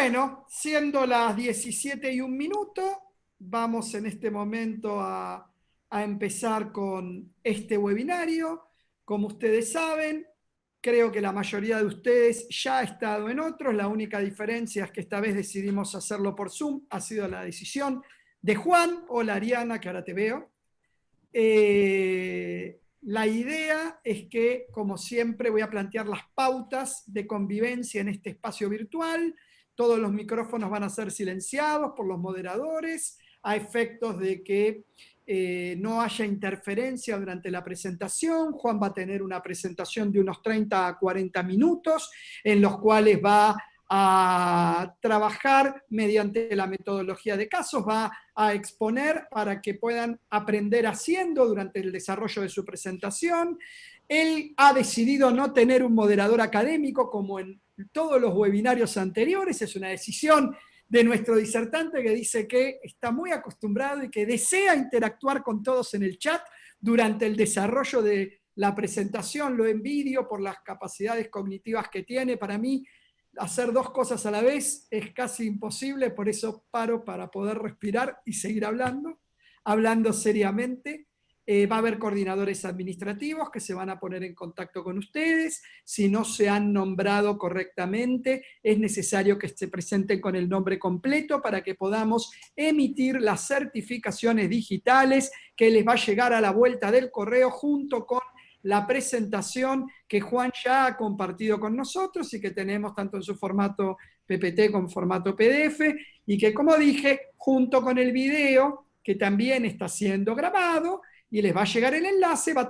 Bueno, siendo las 17:01, vamos en este momento a empezar con este webinario. Como ustedes saben, creo que la mayoría de ustedes ya ha estado en otros. La única diferencia es que esta vez decidimos hacerlo por Zoom. Ha sido la decisión de Juan. Hola Ariana, que ahora te veo. La idea es que, como siempre, voy a plantear las pautas de convivencia en este espacio virtual. Todos los micrófonos van a ser silenciados por los moderadores a efectos de que no haya interferencia durante la presentación. Juan va a tener una presentación de unos 30 a 40 minutos en los cuales va a trabajar mediante la metodología de casos, va a exponer para que puedan aprender haciendo durante el desarrollo de su presentación. Él ha decidido no tener un moderador académico como en todos los webinarios anteriores. Es una decisión de nuestro disertante que dice que está muy acostumbrado y que desea interactuar con todos en el chat durante el desarrollo de la presentación. Lo envidio por las capacidades cognitivas que tiene. Para mí, hacer dos cosas a la vez es casi imposible, por eso paro para poder respirar y seguir hablando seriamente. Va a haber coordinadores administrativos que se van a poner en contacto con ustedes. Si no se han nombrado correctamente, es necesario que se presenten con el nombre completo para que podamos emitir las certificaciones digitales que les va a llegar a la vuelta del correo junto con la presentación que Juan ya ha compartido con nosotros y que tenemos tanto en su formato PPT como en formato PDF, y que, como dije, junto con el video, que también está siendo grabado, y les va a llegar el enlace, van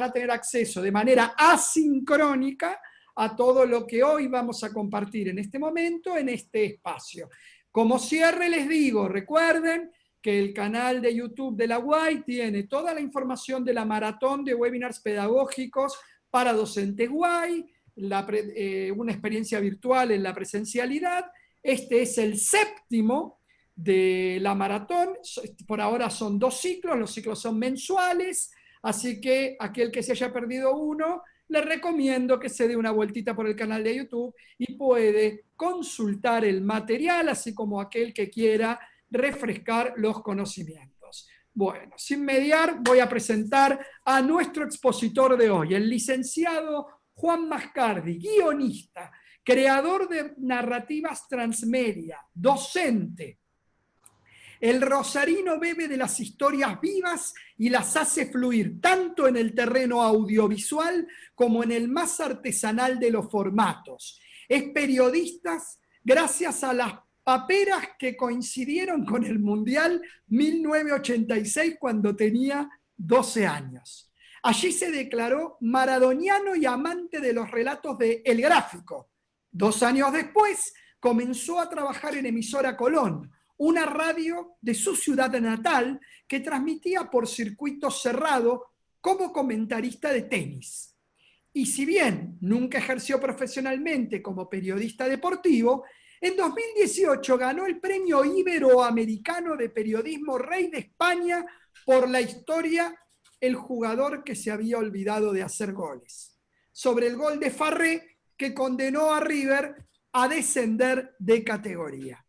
a tener acceso de manera asincrónica a todo lo que hoy vamos a compartir en este momento, en este espacio. Como cierre les digo, recuerden que el canal de YouTube de la UAI tiene toda la información de la maratón de webinars pedagógicos para docentes UAI, una experiencia virtual en la presencialidad. Este es el séptimo de la maratón. Por ahora son 2 ciclos, los ciclos son mensuales, así que aquel que se haya perdido uno, le recomiendo que se dé una vueltita por el canal de YouTube y puede consultar el material, así como aquel que quiera refrescar los conocimientos. Bueno, sin mediar, voy a presentar a nuestro expositor de hoy, el licenciado Juan Mascardi, guionista, creador de narrativas transmedia, docente. El rosarino bebe de las historias vivas y las hace fluir tanto en el terreno audiovisual como en el más artesanal de los formatos. Es periodista gracias a las paperas que coincidieron con el Mundial 1986 cuando tenía 12 años. Allí se declaró maradoniano y amante de los relatos de El Gráfico. 2 años después comenzó a trabajar en Emisora Colón, una radio de su ciudad natal que transmitía por circuito cerrado como comentarista de tenis. Y si bien nunca ejerció profesionalmente como periodista deportivo, en 2018 ganó el Premio Iberoamericano de Periodismo Rey de España por la historia El jugador que se había olvidado de hacer goles, sobre el gol de Farré que condenó a River a descender de categoría.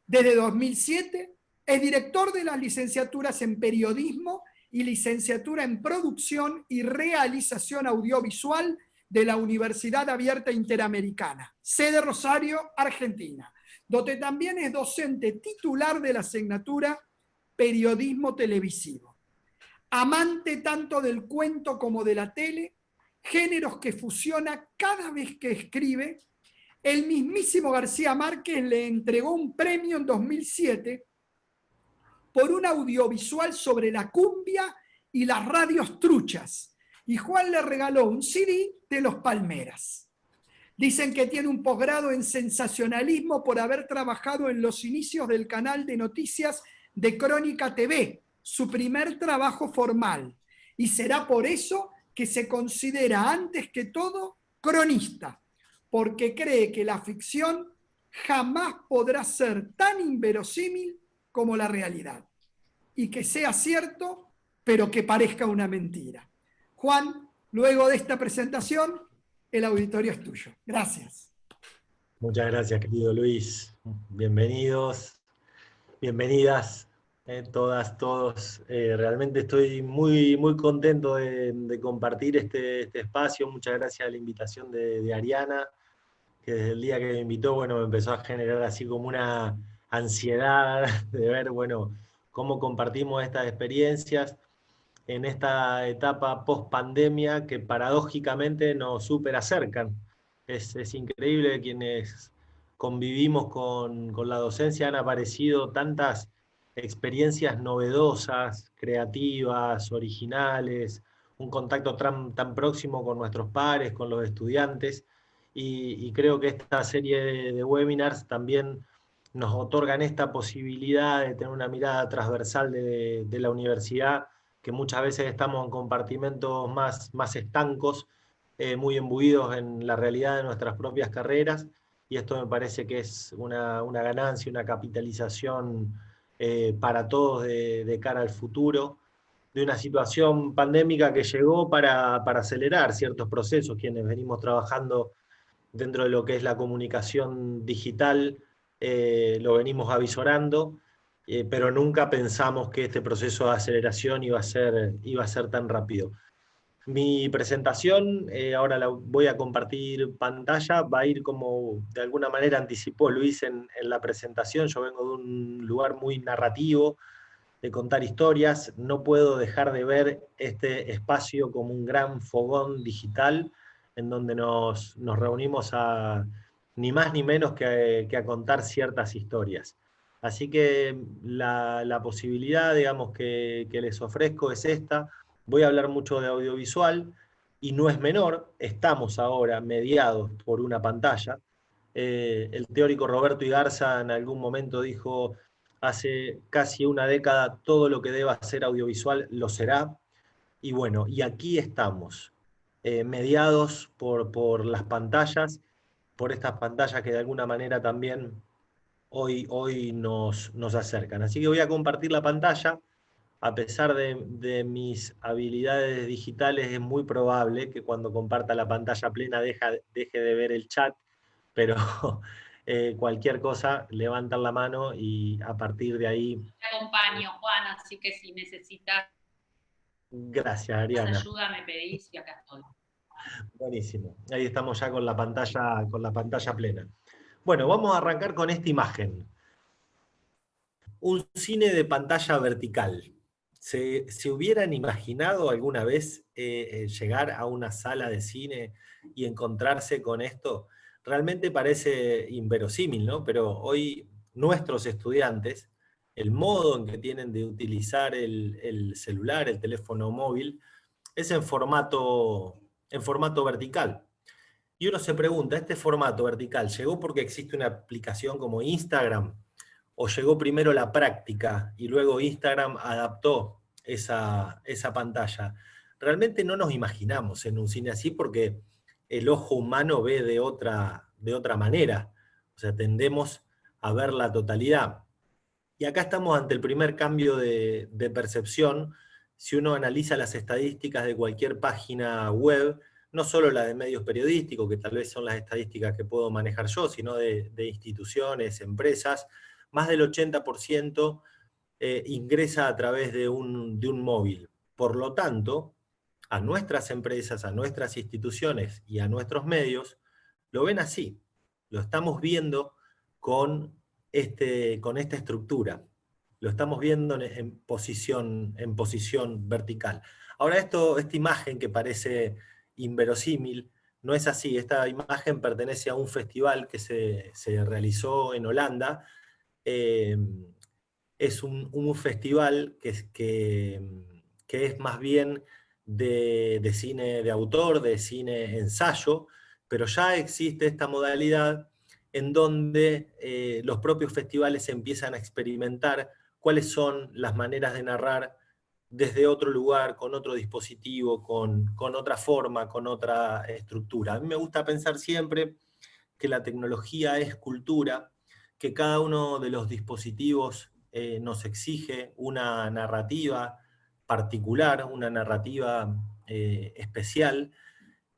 Desde 2007 es director de las licenciaturas en Periodismo y licenciatura en Producción y Realización Audiovisual de la Universidad Abierta Interamericana, sede Rosario, Argentina, donde también es docente titular de la asignatura Periodismo Televisivo. Amante tanto del cuento como de la tele, géneros que fusiona cada vez que escribe. El mismísimo García Márquez le entregó un premio en 2007 por un audiovisual sobre la cumbia y las radios truchas, y Juan le regaló un CD de Los Palmeras. Dicen que tiene un posgrado en sensacionalismo por haber trabajado en los inicios del canal de noticias de Crónica TV, su primer trabajo formal, y será por eso que se considera antes que todo cronista, porque cree que la ficción jamás podrá ser tan inverosímil como la realidad, y que sea cierto, pero que parezca una mentira. Juan, luego de esta presentación, el auditorio es tuyo. Gracias. Muchas gracias, querido Luis. Bienvenidos, bienvenidas, todas, todos. Realmente estoy muy contento de compartir este espacio. Muchas gracias a la invitación de Ariana, que desde el día que me invitó, bueno, me empezó a generar así como una ansiedad de ver, bueno, cómo compartimos estas experiencias en esta etapa post pandemia que paradójicamente nos súper acercan. Es increíble, quienes convivimos con la docencia han aparecido tantas experiencias novedosas, creativas, originales, un contacto tan próximo con nuestros pares, con los estudiantes, y creo que esta serie de webinars también nos otorgan esta posibilidad de tener una mirada transversal de la universidad, que muchas veces estamos en compartimentos más estancos, muy imbuidos en la realidad de nuestras propias carreras, y esto me parece que es una ganancia, una capitalización para todos de cara al futuro, de una situación pandémica que llegó para acelerar ciertos procesos. Quienes venimos trabajando dentro de lo que es la comunicación digital, lo venimos avisorando, pero nunca pensamos que este proceso de aceleración iba a ser tan rápido. Mi presentación, ahora la voy a compartir pantalla, va a ir como de alguna manera anticipó Luis en la presentación. Yo vengo de un lugar muy narrativo, de contar historias. No puedo dejar de ver este espacio como un gran fogón digital en donde nos reunimos a ni más ni menos que a contar ciertas historias. Así que la posibilidad, digamos, que les ofrezco es esta. Voy a hablar mucho de audiovisual y no es menor, estamos ahora mediados por una pantalla. El teórico Roberto Igarza en algún momento dijo: hace casi una década todo lo que deba ser audiovisual lo será. Y bueno, y aquí estamos, mediados por las pantallas, por estas pantallas que de alguna manera también hoy nos acercan. Así que voy a compartir la pantalla. A pesar de mis habilidades digitales, es muy probable que cuando comparta la pantalla plena deje de ver el chat, pero cualquier cosa, levantan la mano y a partir de ahí. Te acompaño, Juan, así que si necesitas Gracias, Ariana. ayuda me pedís y acá estoy. Buenísimo. Ahí estamos ya con la pantalla plena. Bueno, vamos a arrancar con esta imagen. Un cine de pantalla vertical. ¿Se hubieran imaginado alguna vez llegar a una sala de cine y encontrarse con esto? Realmente parece inverosímil, ¿no? Pero hoy nuestros estudiantes, el modo en que tienen de utilizar el celular, el teléfono móvil, es en formato vertical. Y uno se pregunta, ¿este formato vertical llegó porque existe una aplicación como Instagram? ¿O llegó primero la práctica y luego Instagram adaptó esa pantalla? Realmente no nos imaginamos en un cine así porque el ojo humano ve de otra manera. O sea, tendemos a ver la totalidad. Y acá estamos ante el primer cambio de percepción. Si uno analiza las estadísticas de cualquier página web, no solo la de medios periodísticos, que tal vez son las estadísticas que puedo manejar yo, sino de instituciones, empresas, más del 80% ingresa a través de un móvil. Por lo tanto, a nuestras empresas, a nuestras instituciones y a nuestros medios, lo ven así. Lo estamos viendo con, con esta estructura. Lo estamos viendo en posición vertical. Ahora, esta imagen que parece inverosímil, no es así. Esta imagen pertenece a un festival que se realizó en Holanda. Eh, es un festival que es más bien de cine de autor, de cine ensayo, pero ya existe esta modalidad en donde los propios festivales empiezan a experimentar cuáles son las maneras de narrar desde otro lugar, con otro dispositivo, con otra forma, con otra estructura. A mí me gusta pensar siempre que la tecnología es cultura, que cada uno de los dispositivos nos exige una narrativa particular, una narrativa especial,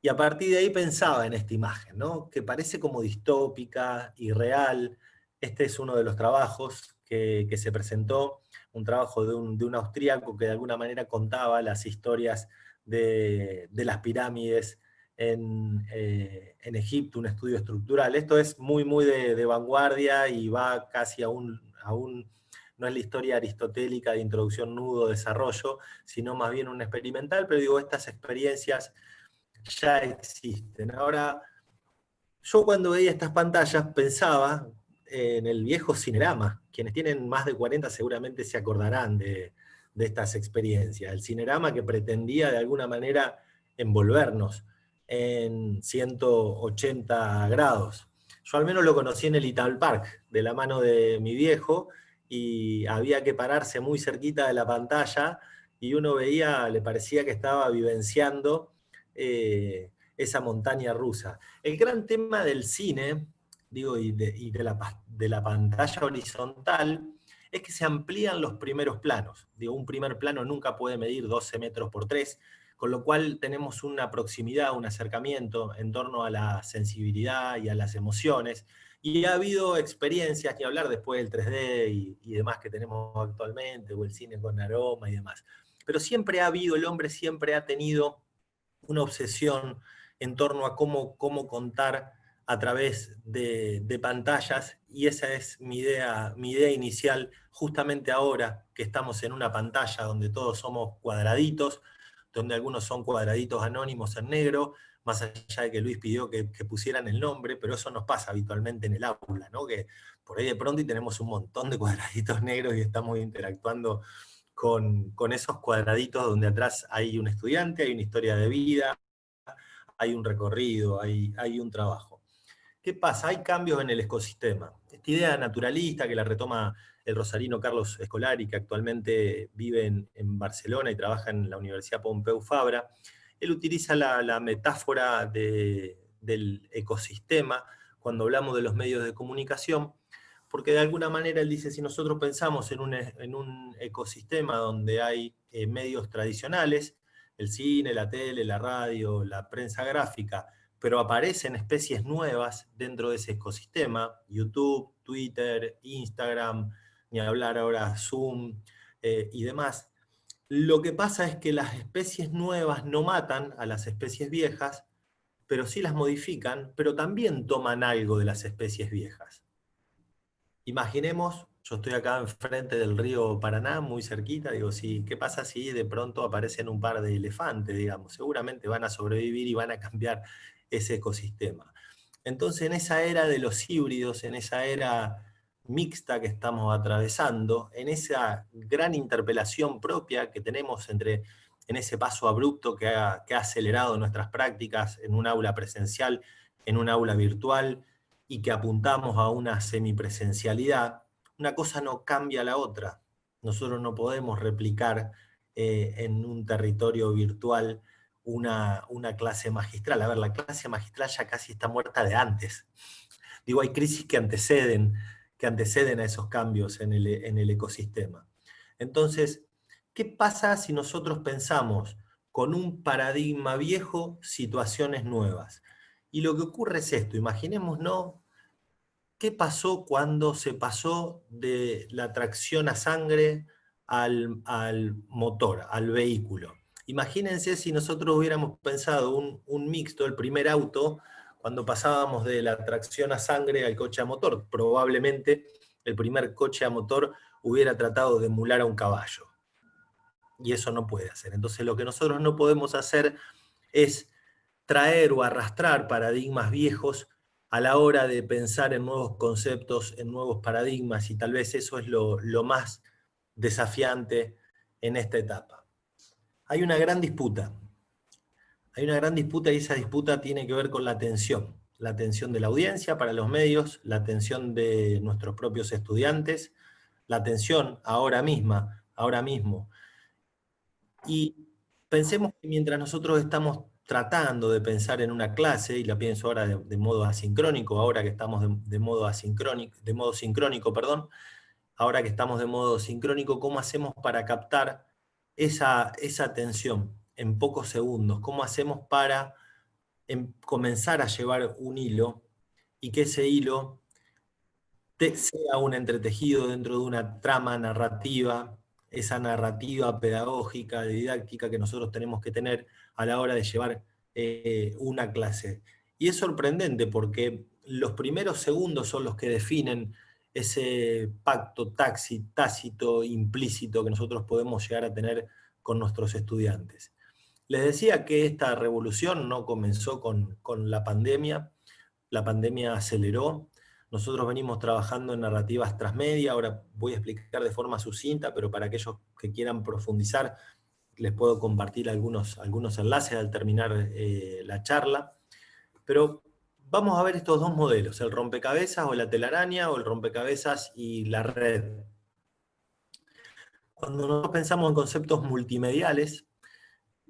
Y a partir de ahí pensaba en esta imagen, ¿no? Que parece como distópica, irreal. Este es uno de los trabajos que se presentó, un trabajo de un austríaco que de alguna manera contaba las historias de las pirámides en Egipto, un estudio estructural. Esto es muy, muy de vanguardia y va casi no es la historia aristotélica de introducción, nudo, desarrollo, sino más bien un experimental, pero digo, estas experiencias ya existen. Ahora, yo cuando veía estas pantallas pensaba en el viejo Cinerama. Quienes tienen más de 40 seguramente se acordarán de estas experiencias. El Cinerama que pretendía de alguna manera envolvernos en 180 grados. Yo al menos lo conocí en el Ital Park, de la mano de mi viejo, y había que pararse muy cerquita de la pantalla y uno veía, le parecía que estaba vivenciando esa montaña rusa. El gran tema del cine, digo, de la pantalla horizontal, es que se amplían los primeros planos. Digo, un primer plano nunca puede medir 12 metros por 3, con lo cual tenemos una proximidad, un acercamiento en torno a la sensibilidad y a las emociones. Y ha habido experiencias, ni hablar después del 3D y demás que tenemos actualmente, o el cine con aroma y demás. Pero siempre ha habido, el hombre siempre ha tenido una obsesión en torno a cómo contar a través de pantallas, y esa es mi idea inicial, justamente ahora que estamos en una pantalla donde todos somos cuadraditos, donde algunos son cuadraditos anónimos en negro, más allá de que Luis pidió que pusieran el nombre, pero eso nos pasa habitualmente en el aula, ¿no? Que por ahí de pronto y tenemos un montón de cuadraditos negros y estamos interactuando con esos cuadraditos donde atrás hay un estudiante, hay una historia de vida, hay un recorrido, hay un trabajo. ¿Qué pasa? Hay cambios en el ecosistema. Esta idea naturalista que la retoma el rosarino Carlos Escolari, que actualmente vive en Barcelona y trabaja en la Universidad Pompeu Fabra, él utiliza la metáfora del ecosistema cuando hablamos de los medios de comunicación, porque de alguna manera él dice, si nosotros pensamos en un ecosistema donde hay medios tradicionales, el cine, la tele, la radio, la prensa gráfica, pero aparecen especies nuevas dentro de ese ecosistema, YouTube, Twitter, Instagram, ni hablar ahora Zoom y demás. Lo que pasa es que las especies nuevas no matan a las especies viejas, pero sí las modifican, pero también toman algo de las especies viejas. Imaginemos, yo estoy acá enfrente del río Paraná, muy cerquita, digo, sí, ¿qué pasa si de pronto aparecen un par de elefantes, digamos? Seguramente van a sobrevivir y van a cambiar ese ecosistema. Entonces, en esa era de los híbridos, en esa era mixta que estamos atravesando, en esa gran interpelación propia que tenemos en ese paso abrupto que ha acelerado nuestras prácticas en un aula presencial, en un aula virtual, y que apuntamos a una semipresencialidad, una cosa no cambia la otra. Nosotros no podemos replicar en un territorio virtual una clase magistral. A ver, la clase magistral ya casi está muerta de antes. Digo, hay crisis que anteceden a esos cambios en el ecosistema. Entonces, ¿qué pasa si nosotros pensamos con un paradigma viejo situaciones nuevas? Y lo que ocurre es esto, imaginémonos qué pasó cuando se pasó de la tracción a sangre al motor, al vehículo. Imagínense si nosotros hubiéramos pensado un mixto, el primer auto, cuando pasábamos de la tracción a sangre al coche a motor. Probablemente el primer coche a motor hubiera tratado de emular a un caballo. Y eso no puede hacer. Entonces lo que nosotros no podemos hacer es traer o arrastrar paradigmas viejos a la hora de pensar en nuevos conceptos, en nuevos paradigmas, y tal vez eso es lo más desafiante en esta etapa. Hay una gran disputa. Hay una gran disputa y esa disputa tiene que ver con la atención de la audiencia para los medios, la atención de nuestros propios estudiantes, la atención ahora mismo. Y pensemos que mientras nosotros estamos tratando de pensar en una clase, y la pienso ahora de modo asincrónico, ahora que estamos de modo sincrónico, perdón, ahora que estamos de modo sincrónico, ¿cómo hacemos para captar esa atención en pocos segundos? ¿Cómo hacemos para comenzar a llevar un hilo y que ese hilo sea un entretejido dentro de una trama narrativa, esa narrativa pedagógica, didáctica que nosotros tenemos que tener a la hora de llevar una clase. Y es sorprendente porque los primeros segundos son los que definen ese pacto tácito, implícito que nosotros podemos llegar a tener con nuestros estudiantes. Les decía que esta revolución no comenzó con la pandemia aceleró. Nosotros venimos trabajando en narrativas transmedia, ahora voy a explicar de forma sucinta, pero para aquellos que quieran profundizar, les puedo compartir algunos enlaces al terminar la charla. Pero vamos a ver estos dos modelos, el rompecabezas o la telaraña, o el rompecabezas y la red. Cuando nosotros pensamos en conceptos multimediales,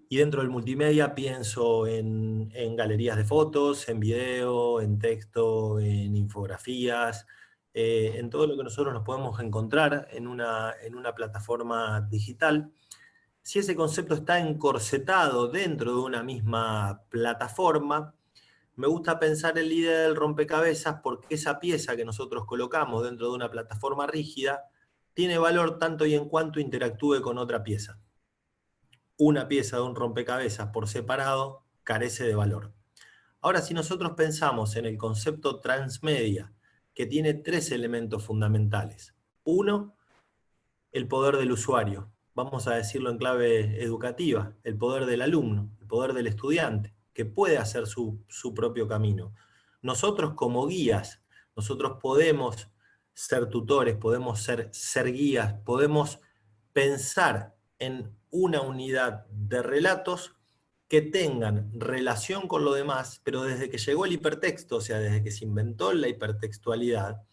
y dentro del multimedia pienso en galerías de fotos, en video, en texto, en infografías, en todo lo que nosotros nos podemos encontrar en una plataforma digital. Si ese concepto está encorsetado dentro de una misma plataforma, me gusta pensar en la idea del rompecabezas porque esa pieza que nosotros colocamos dentro de una plataforma rígida tiene valor tanto y en cuanto interactúe con otra pieza. Una pieza de un rompecabezas por separado carece de valor. Ahora, si nosotros pensamos en el concepto transmedia, que tiene tres elementos fundamentales. Uno, el poder del usuario. Vamos a decirlo en clave educativa, el poder del alumno, el poder del estudiante, que puede hacer su propio camino. Nosotros como guías, nosotros podemos ser tutores, podemos ser guías, podemos pensar en una unidad de relatos que tengan relación con lo demás, pero desde que llegó el hipertexto, o sea, desde que se inventó la hipertextualidad,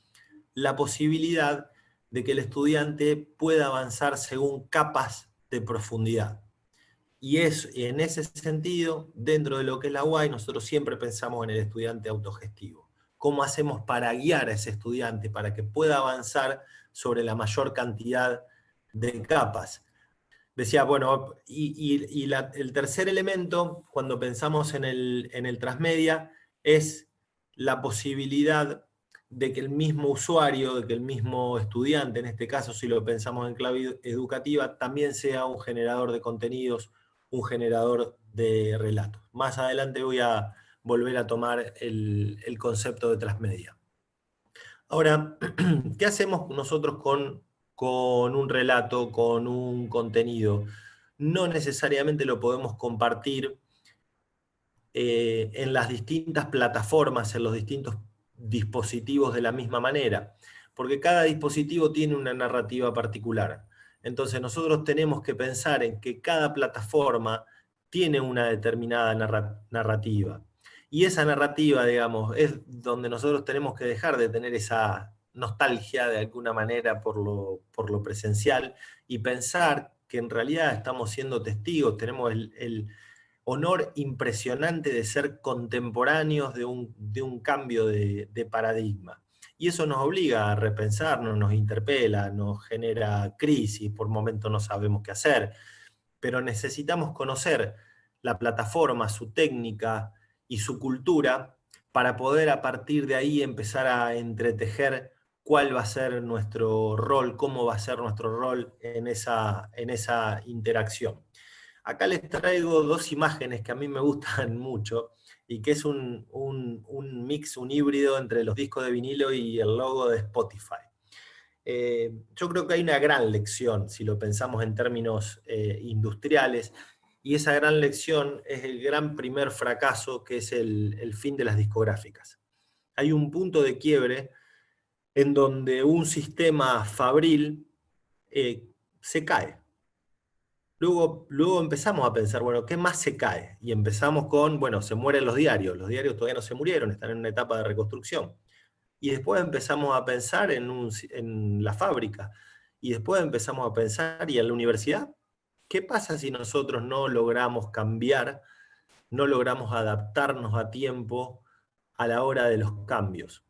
la posibilidad de que el estudiante pueda avanzar según capas de profundidad. Y en ese sentido, dentro de lo que es la UAI, nosotros siempre pensamos en el estudiante autogestivo. ¿Cómo hacemos para guiar a ese estudiante para que pueda avanzar sobre la mayor cantidad de capas? Decía, bueno, el tercer elemento, cuando pensamos en el transmedia, es la posibilidad de que el mismo usuario, de que el mismo estudiante, en este caso si lo pensamos en clave educativa, también sea un generador de contenidos, un generador de relatos. Más adelante voy a volver a tomar el concepto de transmedia. Ahora, ¿qué hacemos nosotros con un relato, con un contenido? No necesariamente lo podemos compartir en las distintas plataformas, en los distintos dispositivos de la misma manera, porque cada dispositivo tiene una narrativa particular. Entonces nosotros tenemos que pensar en que cada plataforma tiene una determinada narrativa. Y esa narrativa, digamos, es donde nosotros tenemos que dejar de tener esa nostalgia de alguna manera por lo presencial y pensar que en realidad estamos siendo testigos, tenemos el honor impresionante de ser contemporáneos de un cambio de paradigma. Y eso nos obliga a repensarnos, nos interpela, nos genera crisis, por momentos no sabemos qué hacer, pero necesitamos conocer la plataforma, su técnica y su cultura para poder a partir de ahí empezar a entretejer cuál va a ser nuestro rol, cómo va a ser nuestro rol en esa interacción. Acá les traigo dos imágenes que a mí me gustan mucho y que es un mix, un híbrido entre los discos de vinilo y el logo de Spotify. Yo creo que hay una gran lección, si lo pensamos en términos industriales, y esa gran lección es el gran primer fracaso, que es el fin de las discográficas. Hay un punto de quiebre en donde un sistema fabril se cae. Luego empezamos a pensar, bueno, ¿qué más se cae? Y empezamos con, bueno, se mueren los diarios todavía no se murieron, están en una etapa de reconstrucción. Y después empezamos a pensar en la fábrica, y después empezamos a pensar, ¿y en la universidad? ¿Qué pasa si nosotros no logramos cambiar, no logramos adaptarnos a tiempo a la hora de los cambios?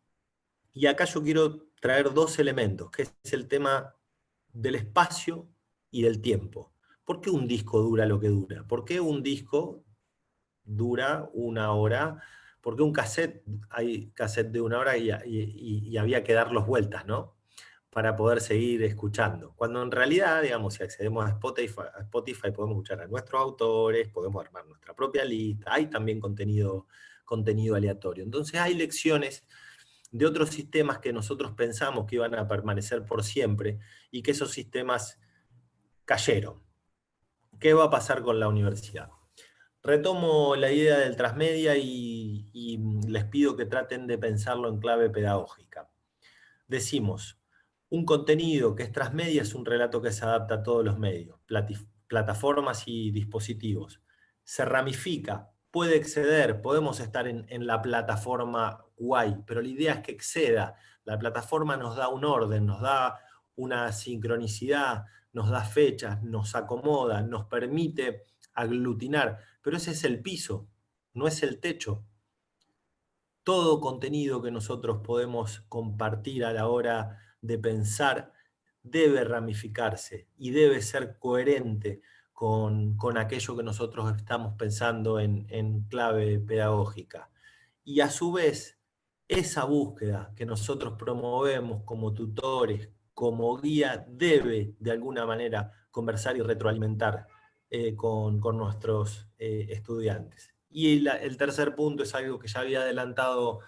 Y acá yo quiero traer dos elementos, que es el tema del espacio y del tiempo. ¿Por qué un disco dura lo que dura? ¿Por qué un disco dura 1 hora, porque un cassette, hay cassette de 1 hora y había que darlos vueltas, ¿no? Para poder seguir escuchando. Cuando en realidad, digamos, si accedemos a Spotify podemos escuchar a nuestros autores, podemos armar nuestra propia lista, hay también contenido aleatorio. Entonces hay lecciones de otros sistemas que nosotros pensamos que iban a permanecer por siempre y que esos sistemas cayeron. ¿Qué va a pasar con la universidad? Retomo la idea del transmedia y les pido que traten de pensarlo en clave pedagógica. Decimos, un contenido que es transmedia es un relato que se adapta a todos los medios, plataformas y dispositivos. Se ramifica, puede exceder, podemos estar en la plataforma guay, pero la idea es que exceda. La plataforma nos da un orden, nos da una sincronicidad, nos da fechas, nos acomoda, nos permite aglutinar, pero ese es el piso, no es el techo. Todo contenido que nosotros podemos compartir a la hora de pensar debe ramificarse y debe ser coherente con aquello que nosotros estamos pensando en clave pedagógica. Y a su vez, esa búsqueda que nosotros promovemos como tutores, como guía, debe de alguna manera conversar y retroalimentar con nuestros estudiantes. Y el tercer punto es algo que ya había adelantado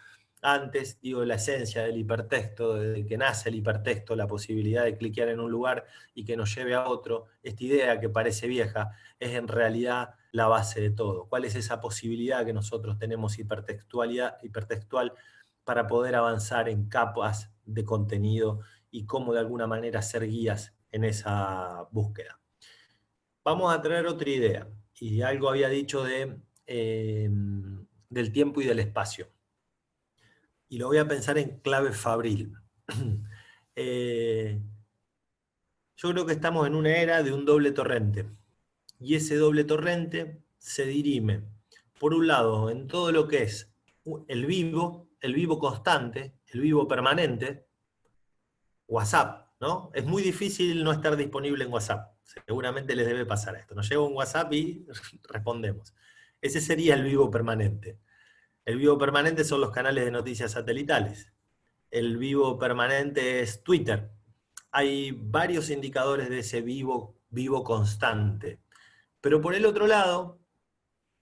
antes, digo, la esencia del hipertexto, desde que nace el hipertexto, la posibilidad de cliquear en un lugar y que nos lleve a otro, esta idea que parece vieja, es en realidad la base de todo. ¿Cuál es esa posibilidad que nosotral tenemos hipertextual para poder avanzar en capas de contenido y cómo de alguna manera ser guías en esa búsqueda? Vamos a traer otra idea, y algo había dicho del tiempo y del espacio. Y lo voy a pensar en clave fabril. Yo creo que estamos en una era de un doble torrente. Y ese doble torrente se dirime, por un lado, en todo lo que es el vivo constante, el vivo permanente, WhatsApp, ¿no? Es muy difícil no estar disponible en WhatsApp. Seguramente les debe pasar esto. Nos llega un WhatsApp y respondemos. Ese sería el vivo permanente. El vivo permanente son los canales de noticias satelitales. El vivo permanente es Twitter. Hay varios indicadores de ese vivo constante. Pero por el otro lado,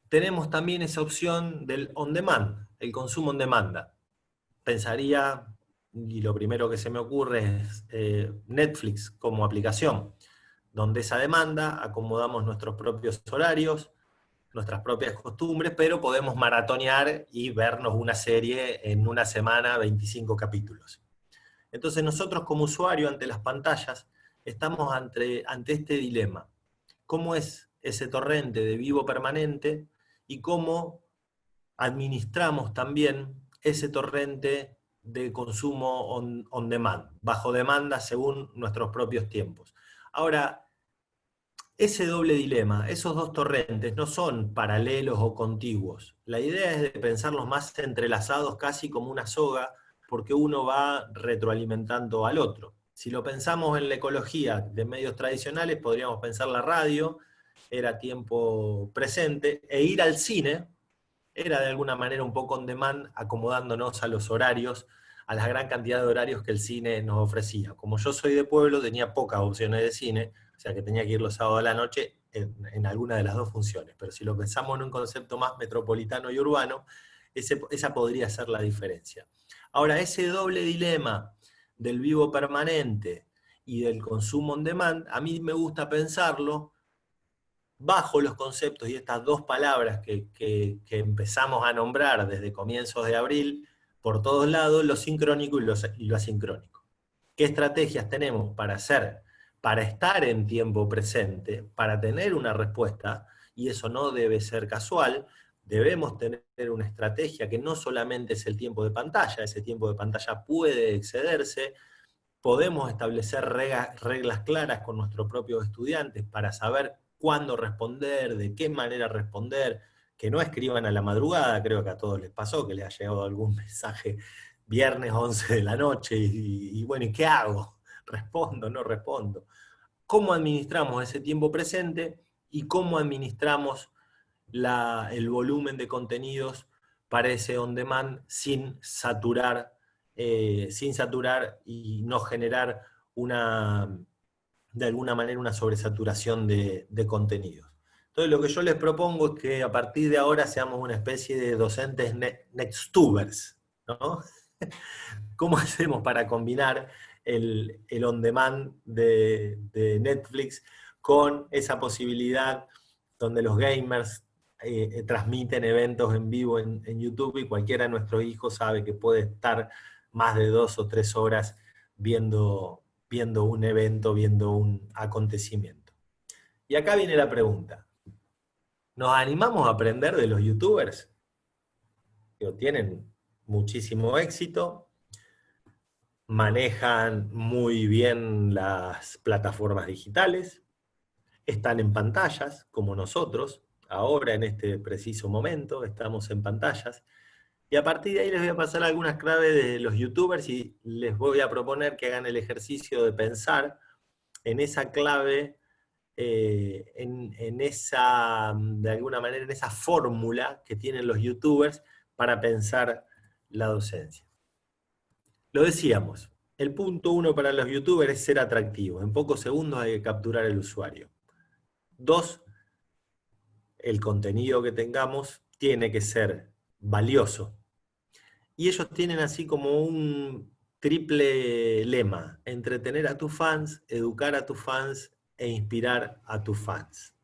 tenemos también esa opción del on demand, el consumo on demanda. Pensaría, y lo primero que se me ocurre es Netflix como aplicación, donde esa demanda acomodamos nuestros propios horarios, nuestras propias costumbres, pero podemos maratonear y vernos una serie en una semana, 25 capítulos. Entonces nosotros como usuario ante las pantallas estamos ante este dilema. ¿Cómo es ese torrente de vivo permanente y cómo administramos también ese torrente de consumo on demand, bajo demanda según nuestros propios tiempos? Ahora, ese doble dilema, esos dos torrentes no son paralelos o contiguos. La idea es de pensarlos más entrelazados casi como una soga, porque uno va retroalimentando al otro. Si lo pensamos en la ecología de medios tradicionales, podríamos pensar la radio, era tiempo presente, e ir al cine era de alguna manera un poco on demand, acomodándonos a los horarios, a la gran cantidad de horarios que el cine nos ofrecía. Como yo soy de pueblo, tenía pocas opciones de cine, o sea que tenía que ir los sábados a la noche en alguna de las dos funciones. Pero si lo pensamos en un concepto más metropolitano y urbano, esa podría ser la diferencia. Ahora, ese doble dilema del vivo permanente y del consumo on demand, a mí me gusta pensarlo bajo los conceptos y estas dos palabras que empezamos a nombrar desde comienzos de abril, por todos lados, lo sincrónico y lo asincrónico. ¿Qué estrategias tenemos para hacer, para estar en tiempo presente, para tener una respuesta? Y eso no debe ser casual. Debemos tener una estrategia que no solamente es el tiempo de pantalla, ese tiempo de pantalla puede excederse. Podemos establecer reglas claras con nuestros propios estudiantes para saber cuándo responder, de qué manera responder, que no escriban a la madrugada. Creo que a todos les pasó que les ha llegado algún mensaje viernes 11 de la noche y bueno, ¿y qué hago? ¿Respondo? ¿No respondo? ¿Cómo administramos ese tiempo presente y cómo administramos el volumen de contenidos para ese on demand sin saturar y no generar de alguna manera una sobresaturación de contenidos. Entonces lo que yo les propongo es que a partir de ahora seamos una especie de docentes nextubers, ¿no? ¿Cómo hacemos para combinar el on demand de Netflix con esa posibilidad donde los gamers transmiten eventos en vivo en YouTube y cualquiera de nuestros hijos sabe que puede estar más de 2 o 3 horas viendo un evento, viendo un acontecimiento? Y acá viene la pregunta. ¿Nos animamos a aprender de los youtubers? Que tienen muchísimo éxito, manejan muy bien las plataformas digitales, están en pantallas, como nosotros, ahora en este preciso momento estamos en pantallas, y a partir de ahí les voy a pasar algunas claves de los youtubers y les voy a proponer que hagan el ejercicio de pensar en esa clave, en esa, de alguna manera, en esa fórmula que tienen los youtubers para pensar la docencia. Lo decíamos, el punto 1 para los youtubers es ser atractivos. En pocos segundos hay que capturar el usuario. 2, el contenido que tengamos tiene que ser valioso. Y ellos tienen así como un triple lema: entretener a tus fans, educar a tus fans e inspirar a tus fans.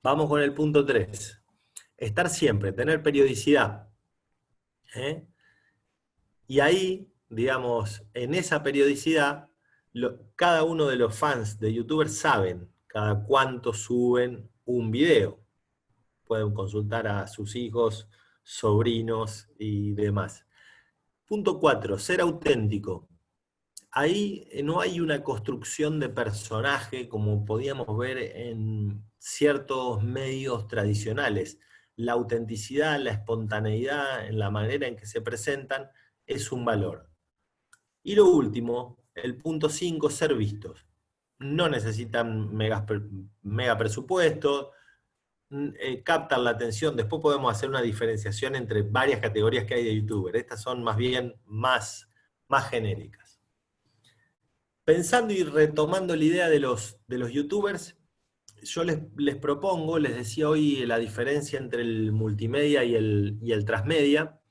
Vamos con el punto 3. Estar siempre, tener periodicidad. Y ahí, digamos, en esa periodicidad, cada uno de los fans de YouTubers saben cada cuánto suben un video. Pueden consultar a sus hijos, sobrinos y demás. Punto 4, ser auténtico. Ahí no hay una construcción de personaje como podíamos ver en ciertos medios tradicionales. La autenticidad, la espontaneidad en la manera en que se presentan es un valor. Y lo último, el punto 5, ser vistos. No necesitan mega presupuesto, captan la atención. Después podemos hacer una diferenciación entre varias categorías que hay de youtubers. Estas son más bien más genéricas. Pensando y retomando la idea de los youtubers, yo les propongo, les decía hoy la diferencia entre el multimedia y el transmedia,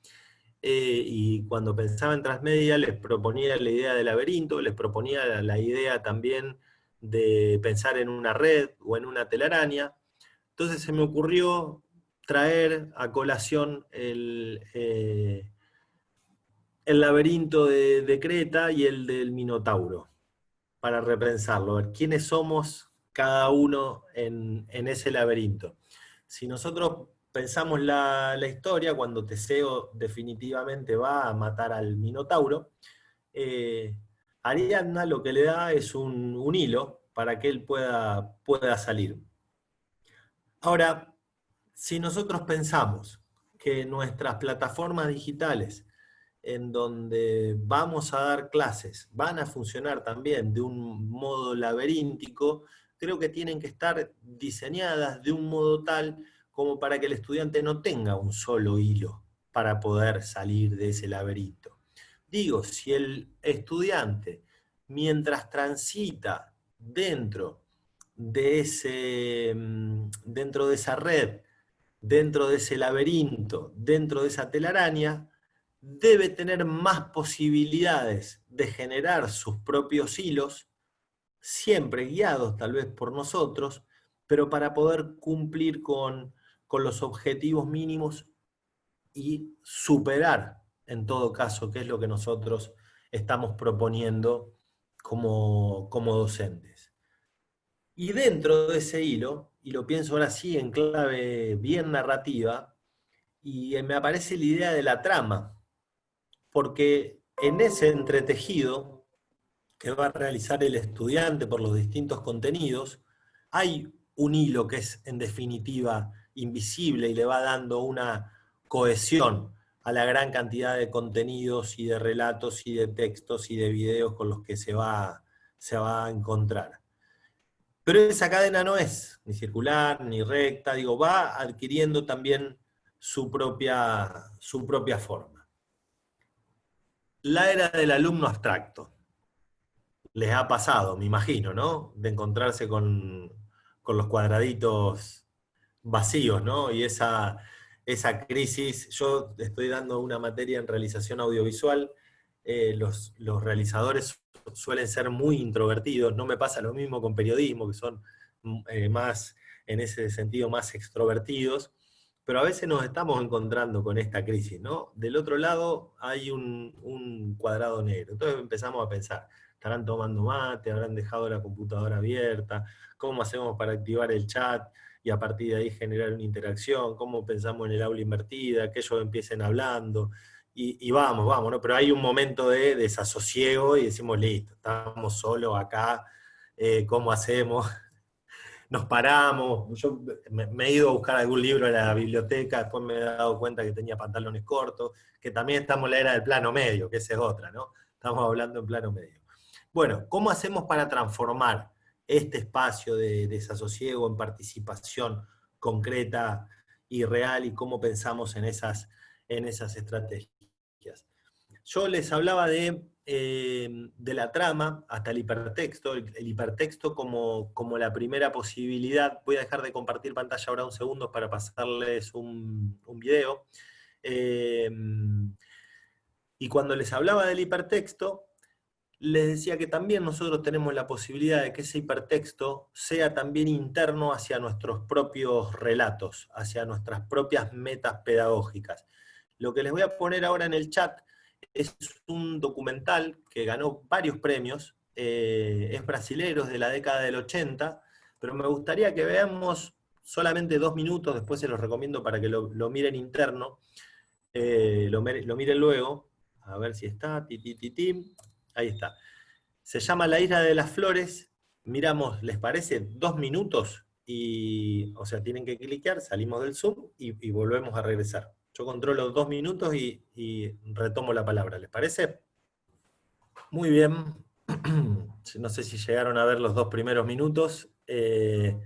y cuando pensaba en transmedia les proponía la idea del laberinto, les proponía la idea también de pensar en una red o en una telaraña. Entonces se me ocurrió traer a colación el laberinto de Creta y el del Minotauro, para repensarlo, ver quiénes somos cada uno en ese laberinto. Si nosotros pensamos la historia, cuando Teseo definitivamente va a matar al Minotauro, Ariadna lo que le da es un hilo para que él pueda salir. Ahora, si nosotros pensamos que nuestras plataformas digitales en donde vamos a dar clases van a funcionar también de un modo laberíntico, creo que tienen que estar diseñadas de un modo tal como para que el estudiante no tenga un solo hilo para poder salir de ese laberinto. Digo, si el estudiante, mientras transita dentro de esa red, dentro de ese laberinto, dentro de esa telaraña, debe tener más posibilidades de generar sus propios hilos, siempre guiados tal vez por nosotros, pero para poder cumplir con los objetivos mínimos y superar, en todo caso, qué es lo que nosotros estamos proponiendo como docentes. Y dentro de ese hilo, y lo pienso ahora sí en clave bien narrativa, y me aparece la idea de la trama, porque en ese entretejido que va a realizar el estudiante por los distintos contenidos, hay un hilo que es en definitiva invisible y le va dando una cohesión a la gran cantidad de contenidos y de relatos y de textos y de videos con los que se va a encontrar. Pero esa cadena no es ni circular, ni recta, digo, va adquiriendo también su propia forma. La era del alumno abstracto. Les ha pasado, me imagino, ¿no? De encontrarse con los cuadraditos vacíos, ¿no? Y esa crisis, yo estoy dando una materia en realización audiovisual, los realizadores suelen ser muy introvertidos, no me pasa lo mismo con periodismo, que son más, en ese sentido, más extrovertidos, pero a veces nos estamos encontrando con esta crisis, ¿no? Del otro lado hay un cuadrado negro, entonces empezamos a pensar, ¿estarán tomando mate? ¿Habrán dejado la computadora abierta? ¿Cómo hacemos para activar el chat y a partir de ahí generar una interacción? ¿Cómo pensamos en el aula invertida? Que ellos empiecen hablando. Y vamos, ¿no? Pero hay un momento de desasosiego y decimos, listo, estamos solos acá, ¿cómo hacemos? Nos paramos, yo me he ido a buscar algún libro en la biblioteca, después me he dado cuenta que tenía pantalones cortos, que también estamos en la era del plano medio, que esa es otra, ¿no? Estamos hablando en plano medio. Bueno, ¿cómo hacemos para transformar este espacio de desasosiego en participación concreta y real y cómo pensamos en esas estrategias? Yo les hablaba de la trama hasta el hipertexto, el hipertexto como la primera posibilidad. Voy a dejar de compartir pantalla ahora un segundo para pasarles un video. Eh, y cuando les hablaba del hipertexto, les decía que también nosotros tenemos la posibilidad de que ese hipertexto sea también interno hacia nuestros propios relatos, hacia nuestras propias metas pedagógicas. Lo que les voy a poner ahora en el chat es un documental que ganó varios premios, es brasilero, es de la década del 80, pero me gustaría que veamos solamente 2 minutos, después se los recomiendo para que lo miren interno, lo miren luego, a ver si está, ahí está. Se llama La Isla de las Flores, miramos, ¿les parece? 2 minutos, y, o sea, tienen que cliquear, salimos del Zoom y volvemos a regresar. Yo controlo 2 minutos y retomo la palabra, ¿les parece? Muy bien. No sé si llegaron a ver los 2 primeros minutos, que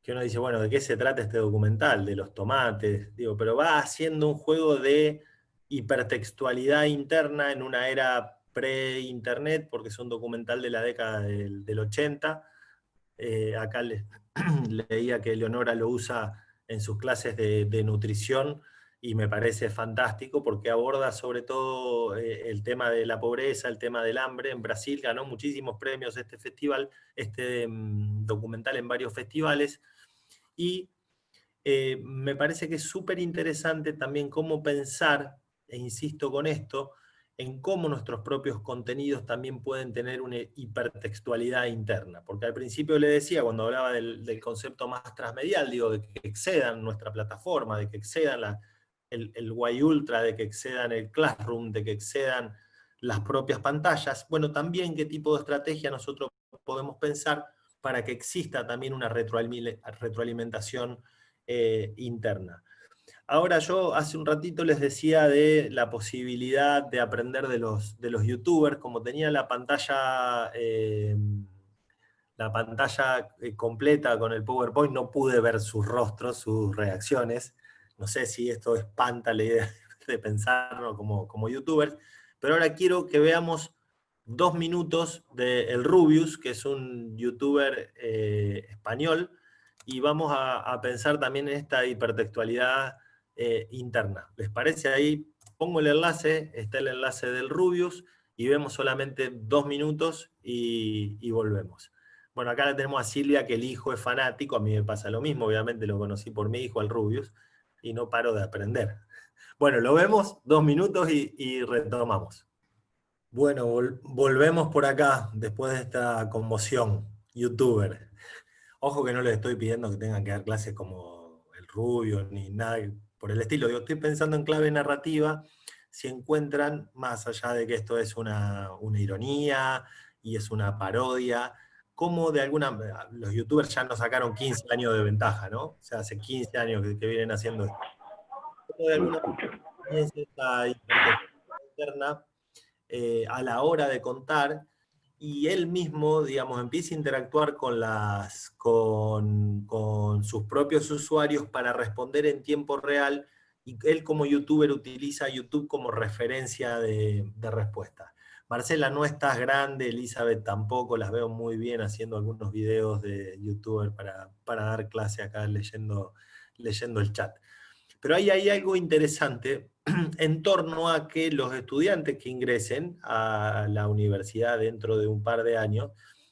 uno dice, bueno, ¿de qué se trata este documental? De los tomates, digo, pero va haciendo un juego de hipertextualidad interna en una era pre-internet, porque es un documental de la década del 80. Acá leía que Leonora lo usa en sus clases de nutrición y me parece fantástico porque aborda sobre todo el tema de la pobreza, el tema del hambre. En Brasil ganó muchísimos premios este festival, este documental en varios festivales, y me parece que es súper interesante también cómo pensar, e insisto con esto, en cómo nuestros propios contenidos también pueden tener una hipertextualidad interna. Porque al principio le decía, cuando hablaba del concepto más transmedial, digo, de que excedan nuestra plataforma, de que excedan el Y Ultra, de que excedan el Classroom, de que excedan las propias pantallas. Bueno, también qué tipo de estrategia nosotros podemos pensar para que exista también una retroalimentación interna. Ahora yo hace un ratito les decía de la posibilidad de aprender de los youtubers, como tenía la pantalla completa con el PowerPoint, no pude ver sus rostros, sus reacciones. No sé si esto espanta la idea de pensarlo como youtubers, pero ahora quiero que veamos 2 minutos de El Rubius, que es un youtuber español, y vamos a pensar también en esta hipertextualidad interna. ¿Les parece? Ahí pongo el enlace, está el enlace del Rubius, y vemos solamente 2 minutos y volvemos. Bueno, acá la tenemos a Silvia, que el hijo es fanático, a mí me pasa lo mismo, obviamente lo conocí por mi hijo, al Rubius, y no paro de aprender. Bueno, lo vemos, 2 minutos y retomamos. Bueno, volvemos por acá, después de esta conmoción, youtuber. Ojo que no les estoy pidiendo que tengan que dar clases como el Rubio, ni nada por el estilo. Digo, estoy pensando en clave narrativa, si encuentran, más allá de que esto es una ironía y es una parodia, como de alguna... Los youtubers ya nos sacaron 15 años de ventaja, ¿no? O sea, hace 15 años que vienen haciendo esto. Como de No alguna escucho. manera esta hipertextualidad interna a la hora de contar, y él mismo, digamos, empieza a interactuar con sus propios usuarios para responder en tiempo real, y él como youtuber utiliza YouTube como referencia de respuesta. Marcela, no estás grande, Elizabeth tampoco, las veo muy bien haciendo algunos videos de youtuber para dar clase acá leyendo el chat. Pero ahí hay algo interesante en torno a que los estudiantes que ingresen a la universidad dentro de un par de años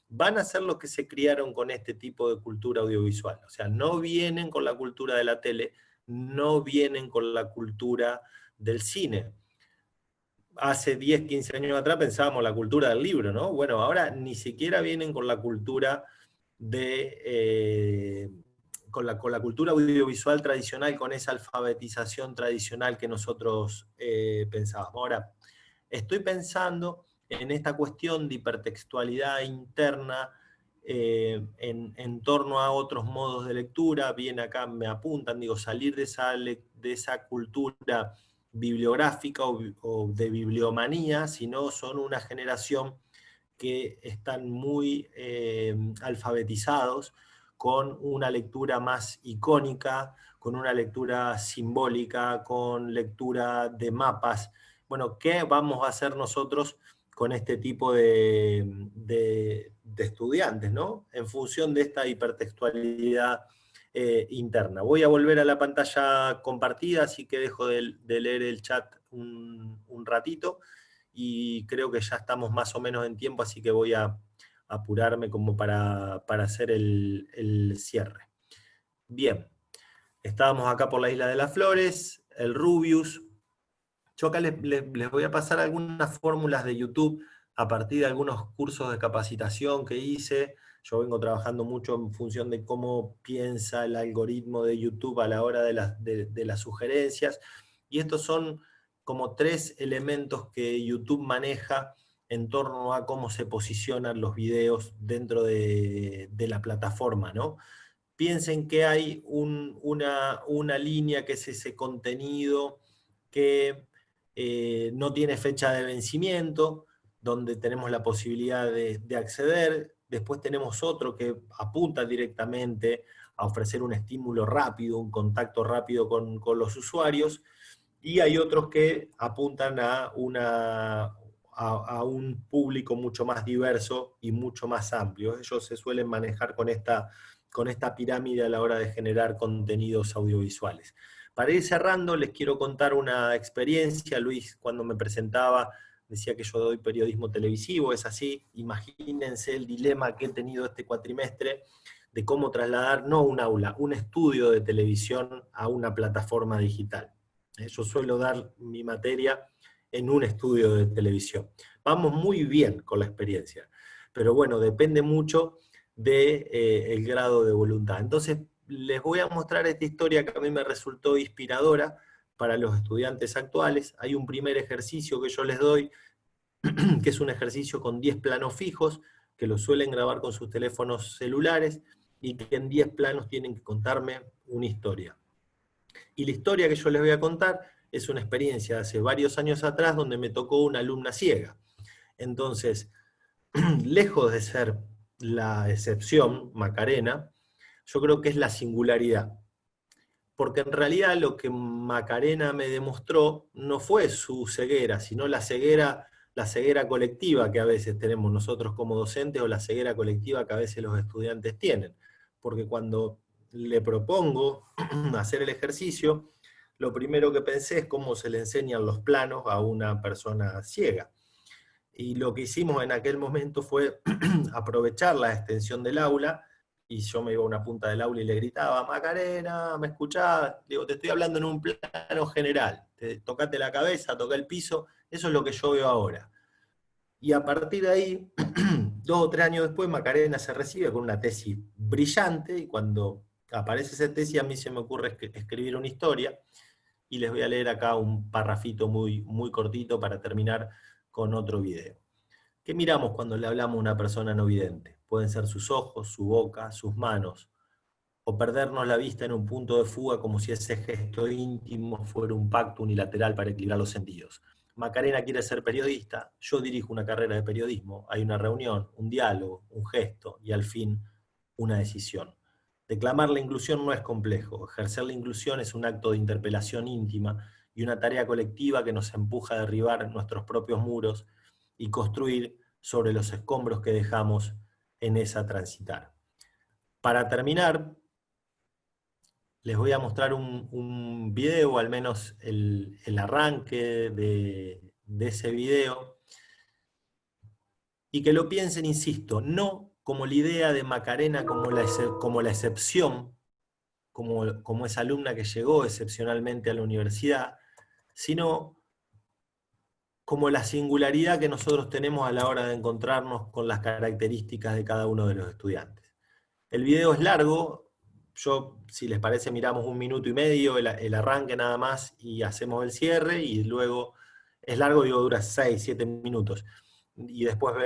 van a ser los que se criaron con este tipo de cultura audiovisual. O sea, no vienen con la cultura de la tele, no vienen con la cultura del cine. Hace 10, 15 años atrás pensábamos la cultura del libro, ¿no? Bueno, ahora ni siquiera vienen con la cultura con la cultura audiovisual tradicional, con esa alfabetización tradicional que nosotros pensábamos. Ahora, estoy pensando en esta cuestión de hipertextualidad interna en torno a otros modos de lectura. Bien acá me apuntan, digo, salir de esa cultura bibliográfica o de bibliomanía, sino son una generación que están muy alfabetizados, con una lectura más icónica, con una lectura simbólica, con lectura de mapas. Bueno, ¿qué vamos a hacer nosotros con este tipo de estudiantes, ¿no? En función de esta hipertextualidad interna. Voy a volver a la pantalla compartida, así que dejo de leer el chat un ratito, y creo que ya estamos más o menos en tiempo, así que voy a apurarme como para hacer el cierre. Bien, estábamos acá por la Isla de las Flores, el Rubius. Yo acá les voy a pasar algunas fórmulas de YouTube a partir de algunos cursos de capacitación que hice. Yo vengo trabajando mucho en función de cómo piensa el algoritmo de YouTube a la hora de las sugerencias. Y estos son como 3 elementos que YouTube maneja en torno a cómo se posicionan los videos dentro de la plataforma, ¿no? Piensen que hay una línea que es ese contenido que no tiene fecha de vencimiento, donde tenemos la posibilidad de acceder. Después tenemos otro que apunta directamente a ofrecer un estímulo rápido, un contacto rápido con los usuarios, y hay otros que apuntan a un público mucho más diverso y mucho más amplio. Ellos se suelen manejar con esta pirámide a la hora de generar contenidos audiovisuales. Para ir cerrando, les quiero contar una experiencia. Luis, cuando me presentaba, decía que yo doy periodismo televisivo, es así. Imagínense el dilema que he tenido este cuatrimestre de cómo trasladar, no un aula, un estudio de televisión a una plataforma digital. Yo suelo dar mi materia en un estudio de televisión. Vamos muy bien con la experiencia, pero bueno, depende mucho del grado de voluntad. Entonces, les voy a mostrar esta historia que a mí me resultó inspiradora para los estudiantes actuales. Hay un primer ejercicio que yo les doy, que es un ejercicio con 10 planos fijos, que lo suelen grabar con sus teléfonos celulares, y que en 10 planos tienen que contarme una historia. Y la historia que yo les voy a contar es una experiencia de hace varios años atrás, donde me tocó una alumna ciega. Entonces, lejos de ser la excepción, Macarena, yo creo que es la singularidad. Porque en realidad lo que Macarena me demostró no fue su ceguera, sino la ceguera colectiva que a veces tenemos nosotros como docentes, o la ceguera colectiva que a veces los estudiantes tienen. Porque cuando le propongo hacer el ejercicio, lo primero que pensé es cómo se le enseñan los planos a una persona ciega. Y lo que hicimos en aquel momento fue aprovechar la extensión del aula, y yo me iba a una punta del aula y le gritaba: Macarena, ¿me escuchás? Digo, te estoy hablando en un plano general, tocate la cabeza, toca el piso, eso es lo que yo veo ahora. Y a partir de ahí, 2 o 3 años después, Macarena se recibe con una tesis brillante, y cuando aparece esa tesis a mí se me ocurre escribir una historia, y les voy a leer acá un parrafito muy, muy cortito para terminar con otro video. ¿Qué miramos cuando le hablamos a una persona no vidente? Pueden ser sus ojos, su boca, sus manos, o perdernos la vista en un punto de fuga, como si ese gesto íntimo fuera un pacto unilateral para equilibrar los sentidos. Macarena quiere ser periodista, yo dirijo una carrera de periodismo, hay una reunión, un diálogo, un gesto y al fin una decisión. Declamar la inclusión no es complejo, ejercer la inclusión es un acto de interpelación íntima y una tarea colectiva que nos empuja a derribar nuestros propios muros y construir sobre los escombros que dejamos en esa transitar. Para terminar, les voy a mostrar un video, al menos el arranque de ese video, y que lo piensen, insisto, no como la idea de Macarena como la excepción, como esa alumna que llegó excepcionalmente a la universidad, sino como la singularidad que nosotros tenemos a la hora de encontrarnos con las características de cada uno de los estudiantes. El video es largo, si les parece, miramos 1,5 minutos, el arranque nada más, y hacemos el cierre, y luego, es largo, digo, dura 6, 7 minutos. Y después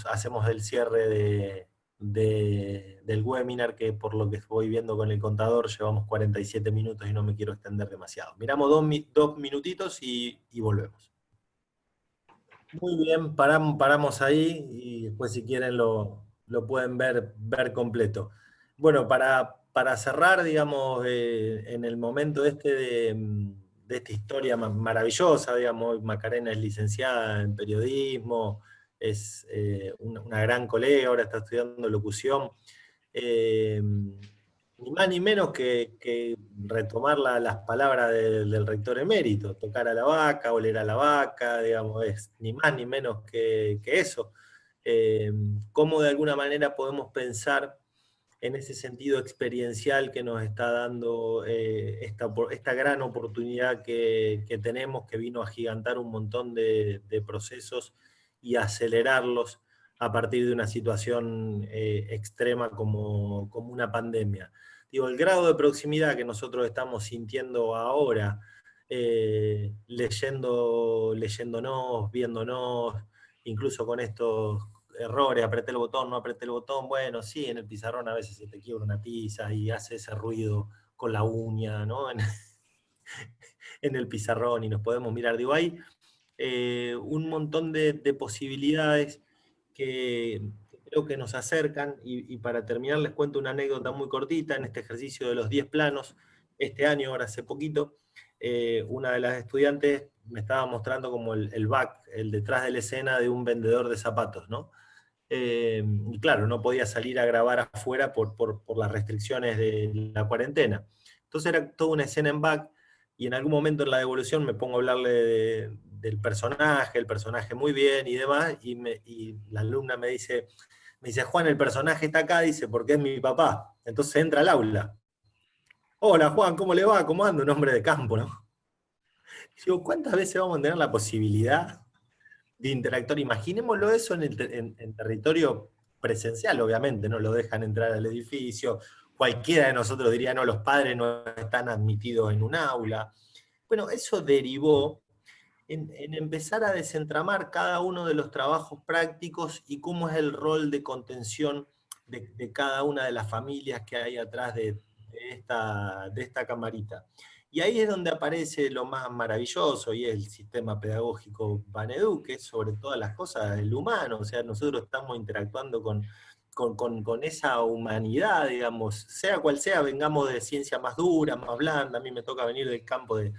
hacemos el cierre del webinar, que por lo que voy viendo con el contador, llevamos 47 minutos y no me quiero extender demasiado. Miramos 2 minutitos y volvemos. Muy bien, paramos ahí, y después si quieren lo pueden ver completo. Bueno, para cerrar, digamos, en el momento de esta historia maravillosa, digamos, Macarena es licenciada en periodismo, es una gran colega, ahora está estudiando locución. Ni más ni menos que retomar las palabras del rector emérito, tocar a la vaca, oler a la vaca, digamos, es ni más ni menos que eso. Cómo de alguna manera podemos pensar en ese sentido experiencial que nos está dando esta gran oportunidad que tenemos, que vino a agigantar un montón de procesos y acelerarlos a partir de una situación extrema como una pandemia. Digo, el grado de proximidad que nosotros estamos sintiendo ahora, leyéndonos, viéndonos, incluso con estos errores, apreté el botón, no apreté el botón, bueno, sí, en el pizarrón a veces se te quiebra una tiza y hace ese ruido con la uña, ¿no? En el pizarrón, y nos podemos mirar. Digo, hay un montón de posibilidades que creo que nos acercan, y para terminar les cuento una anécdota muy cortita. En este ejercicio de los 10 planos, este año, ahora hace poquito, una de las estudiantes me estaba mostrando como el back, el detrás de la escena de un vendedor de zapatos, ¿no? Y claro, no podía salir a grabar afuera por las restricciones de la cuarentena. Entonces era toda una escena en back, y en algún momento en la devolución me pongo a hablarle del personaje, el personaje muy bien y demás, y la alumna me dice, Juan, el personaje está acá, dice, porque es mi papá. Entonces entra al aula. Hola Juan, ¿cómo le va? ¿Cómo anda? Un hombre de campo, ¿no? Y digo, ¿cuántas veces vamos a tener la posibilidad de interactuar? Imaginémoslo eso en territorio presencial, obviamente, no lo dejan entrar al edificio, cualquiera de nosotros diría, no, los padres no están admitidos en un aula. Bueno, eso derivó en empezar a desentramar cada uno de los trabajos prácticos y cómo es el rol de contención de cada una de las familias que hay atrás de esta camarita. Y ahí es donde aparece lo más maravilloso, y es el sistema pedagógico Banedu, que es sobre todas las cosas el humano. O sea, nosotros estamos interactuando con esa humanidad, digamos, sea cual sea, vengamos de ciencia más dura, más blanda. A mí me toca venir del campo de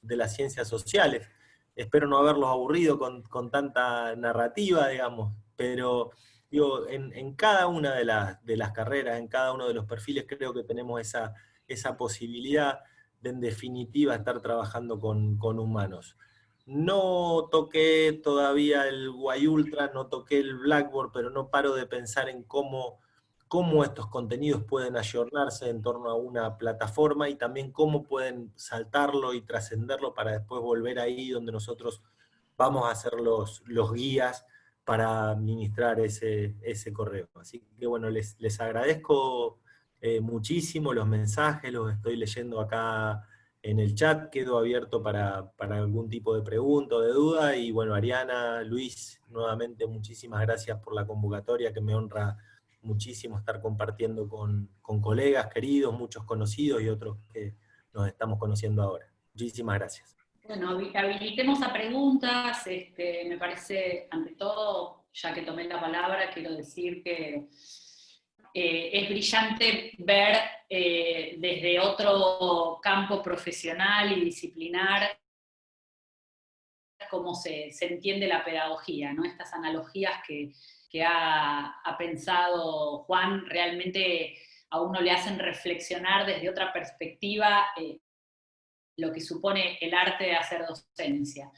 las ciencias sociales. Espero no haberlos aburrido con tanta narrativa, digamos, pero digo, en cada una de las carreras, en cada uno de los perfiles, creo que tenemos esa posibilidad de, en definitiva, estar trabajando con humanos. No toqué todavía el Y Ultra, no toqué el Blackboard, pero no paro de pensar en cómo estos contenidos pueden ayornarse en torno a una plataforma, y también cómo pueden saltarlo y trascenderlo para después volver ahí donde nosotros vamos a ser los guías para administrar ese correo. Así que bueno, les agradezco muchísimo los mensajes, los estoy leyendo acá en el chat, quedo abierto para algún tipo de pregunta o de duda. Y bueno, Ariana, Luis, nuevamente muchísimas gracias por la convocatoria, que me honra muchísimo estar compartiendo con colegas queridos, muchos conocidos y otros que nos estamos conociendo ahora. Muchísimas gracias. Bueno, habilitemos a preguntas. Me parece, ante todo, ya que tomé la palabra, quiero decir que es brillante ver desde otro campo profesional y disciplinar cómo se entiende la pedagogía, ¿no? Estas analogías que ha pensado Juan realmente a uno le hacen reflexionar desde otra perspectiva lo que supone el arte de hacer docencia.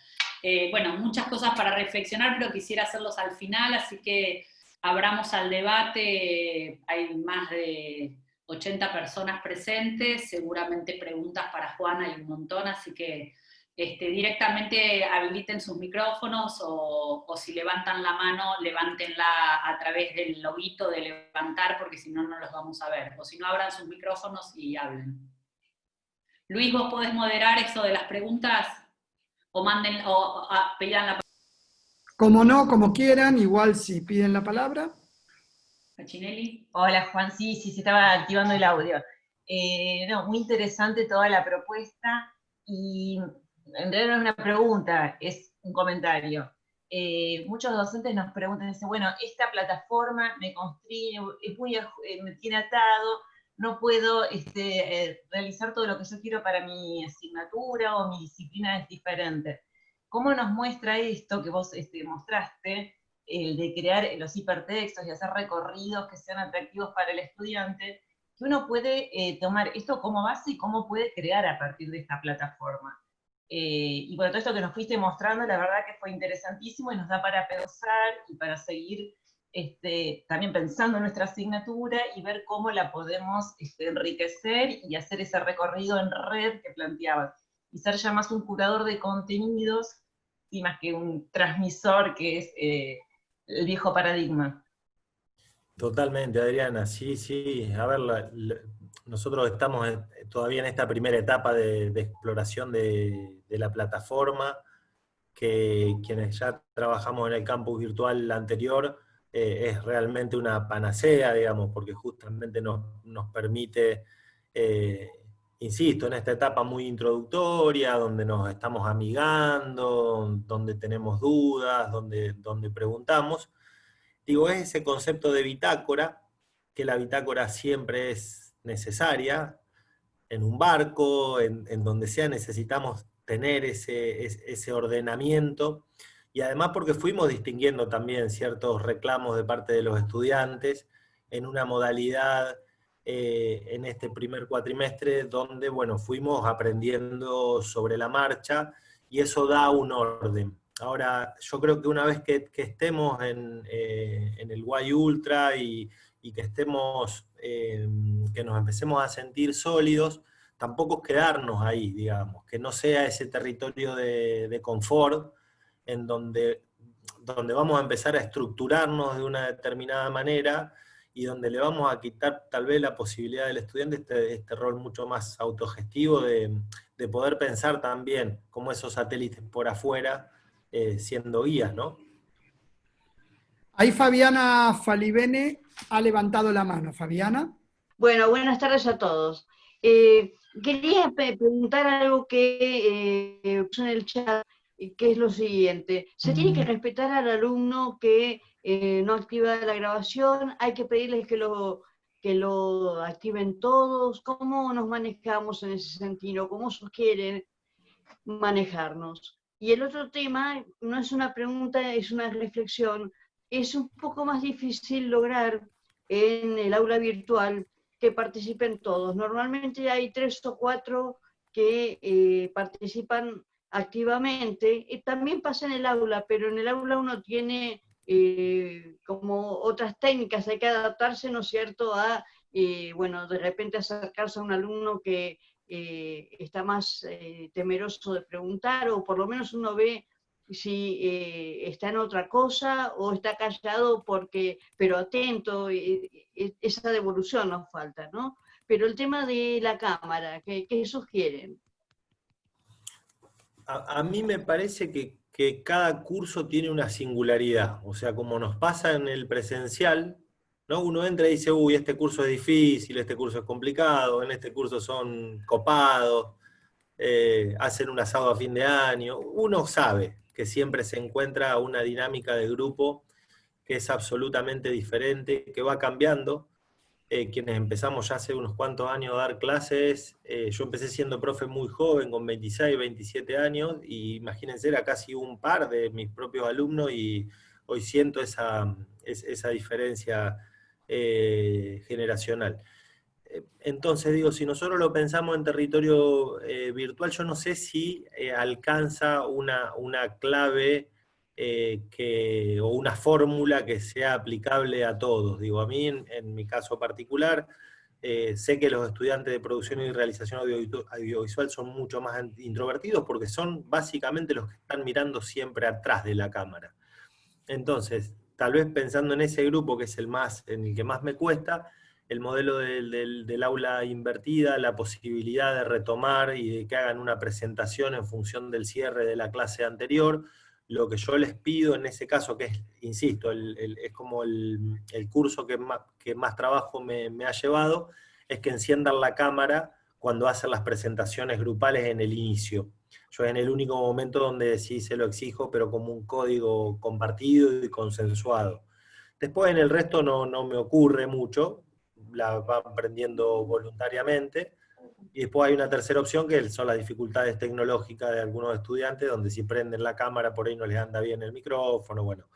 Bueno, muchas cosas para reflexionar, pero quisiera hacerlos al final, así que abramos al debate. Hay más de 80 personas presentes, seguramente preguntas para Juan hay un montón, así que directamente habiliten sus micrófonos o si levantan la mano, levántenla a través del loguito de levantar, porque si no, no los vamos a ver. O si no, abran sus micrófonos y hablen. Luis, ¿vos podés moderar eso de las preguntas? O manden, pidan la palabra. Como no, como quieran, igual si piden la palabra. Chinelli. Hola Juan, sí, se estaba activando el audio. No, muy interesante toda la propuesta y en realidad no es una pregunta, es un comentario. Muchos docentes nos preguntan, dicen, bueno, esta plataforma me constriñe, me tiene atado, no puedo realizar todo lo que yo quiero para mi asignatura o mi disciplina es diferente. ¿Cómo nos muestra esto que vos mostraste, el de crear los hipertextos y hacer recorridos que sean atractivos para el estudiante, que uno puede tomar esto como base y cómo puede crear a partir de esta plataforma? Y bueno, todo esto que nos fuiste mostrando, la verdad que fue interesantísimo y nos da para pensar y para seguir también pensando en nuestra asignatura y ver cómo la podemos enriquecer y hacer ese recorrido en red que planteabas. Y ser ya más un curador de contenidos y más que un transmisor que es el viejo paradigma. Totalmente, Adriana, sí, sí. A ver, nosotros estamos todavía en esta primera etapa de exploración de la plataforma, que quienes ya trabajamos en el campus virtual anterior, es realmente una panacea, digamos, porque justamente nos permite, insisto, en esta etapa muy introductoria, donde nos estamos amigando, donde tenemos dudas, donde preguntamos. Digo, es ese concepto de bitácora, que la bitácora siempre es necesaria, en un barco, en donde sea necesitamos tener ese ordenamiento, y además porque fuimos distinguiendo también ciertos reclamos de parte de los estudiantes en una modalidad en este primer cuatrimestre donde, bueno, fuimos aprendiendo sobre la marcha y eso da un orden. Ahora, yo creo que una vez que estemos en el Y Ultra y que estemos, que nos empecemos a sentir sólidos, tampoco es quedarnos ahí, digamos, que no sea ese territorio de confort en donde vamos a empezar a estructurarnos de una determinada manera y donde le vamos a quitar tal vez la posibilidad del estudiante este rol mucho más autogestivo de poder pensar también como esos satélites por afuera, siendo guías, ¿no? Ahí Fabiana Falivene ha levantado la mano. Fabiana. Bueno, buenas tardes a todos. Quería preguntar algo que puso en el chat, que es lo siguiente. ¿Se tiene que respetar al alumno que no activa la grabación? ¿Hay que pedirles que lo activen todos? ¿Cómo nos manejamos en ese sentido? ¿Cómo sugieren manejarnos? Y el otro tema, no es una pregunta, es una reflexión. Es un poco más difícil lograr en el aula virtual que participen todos. Normalmente hay 3 o 4 que participan activamente. También pasa en el aula, pero en el aula uno tiene como otras técnicas, hay que adaptarse, ¿no es cierto?, a, bueno, de repente acercarse a un alumno que está más temeroso de preguntar, o por lo menos uno ve si está en otra cosa o está callado pero atento, esa devolución nos falta, ¿no? Pero el tema de la cámara, ¿qué sugieren? A mí me parece que cada curso tiene una singularidad, o sea, como nos pasa en el presencial, ¿no? Uno entra y dice, uy, este curso es difícil, este curso es complicado, en este curso son copados. hacen un asado a fin de año. Uno sabe que siempre se encuentra una dinámica de grupo que es absolutamente diferente, que va cambiando. Quienes empezamos ya hace unos cuantos años a dar clases, yo empecé siendo profe muy joven, con 26, 27 años, y imagínense, era casi un par de mis propios alumnos, y hoy siento esa diferencia generacional. Entonces digo, si nosotros lo pensamos en territorio virtual, yo no sé si alcanza una clave o una fórmula que sea aplicable a todos. Digo, a mí en mi caso particular, sé que los estudiantes de producción y realización audiovisual son mucho más introvertidos porque son básicamente los que están mirando siempre atrás de la cámara. Entonces, tal vez pensando en ese grupo que es en el que más me cuesta, el modelo del aula invertida, la posibilidad de retomar y de que hagan una presentación en función del cierre de la clase anterior. Lo que yo les pido en ese caso, que es, insisto, es como el curso que más trabajo me ha llevado, es que enciendan la cámara cuando hacen las presentaciones grupales en el inicio. Yo en el único momento donde sí se lo exijo, pero como un código compartido y consensuado. Después en el resto no me ocurre mucho, la van aprendiendo voluntariamente. Y después hay una tercera opción, que son las dificultades tecnológicas de algunos estudiantes, donde si prenden la cámara por ahí no les anda bien el micrófono, bueno.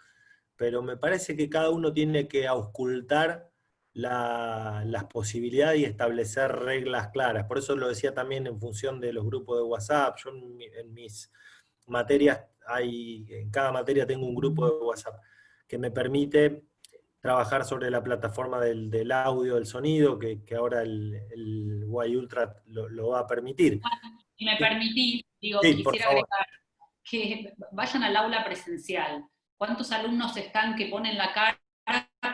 Pero me parece que cada uno tiene que auscultar las posibilidades y establecer reglas claras. Por eso lo decía también en función de los grupos de WhatsApp. Yo en mis materias, en cada materia tengo un grupo de WhatsApp que me permite trabajar sobre la plataforma del audio, del sonido, que ahora el Y Ultra lo va a permitir. Si me permitís, digo, Sí, quisiera agregar que vayan al aula presencial. ¿Cuántos alumnos están que ponen la cara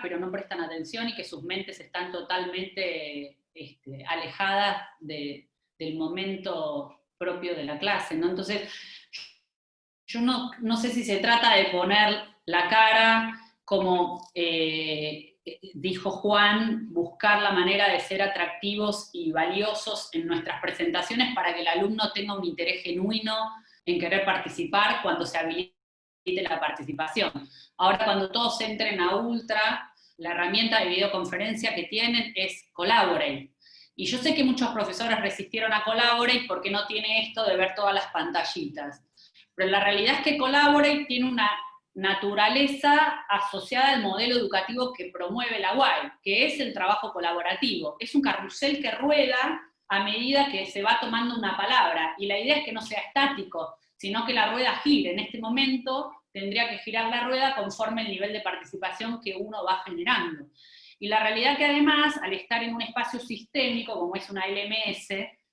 pero no prestan atención y que sus mentes están totalmente alejadas del momento propio de la clase, ¿no? Entonces, yo no sé si se trata de poner la cara como dijo Juan, buscar la manera de ser atractivos y valiosos en nuestras presentaciones para que el alumno tenga un interés genuino en querer participar cuando se habilite la participación. Ahora, cuando todos entren a Ultra, la herramienta de videoconferencia que tienen es Collaborate. Y yo sé que muchos profesores resistieron a Collaborate porque no tiene esto de ver todas las pantallitas. Pero la realidad es que Collaborate tiene una naturaleza asociada al modelo educativo que promueve la UAI, que es el trabajo colaborativo. Es un carrusel que rueda a medida que se va tomando una palabra, y la idea es que no sea estático, sino que la rueda gire. En este momento tendría que girar la rueda conforme el nivel de participación que uno va generando. Y la realidad que además, al estar en un espacio sistémico, como es una LMS,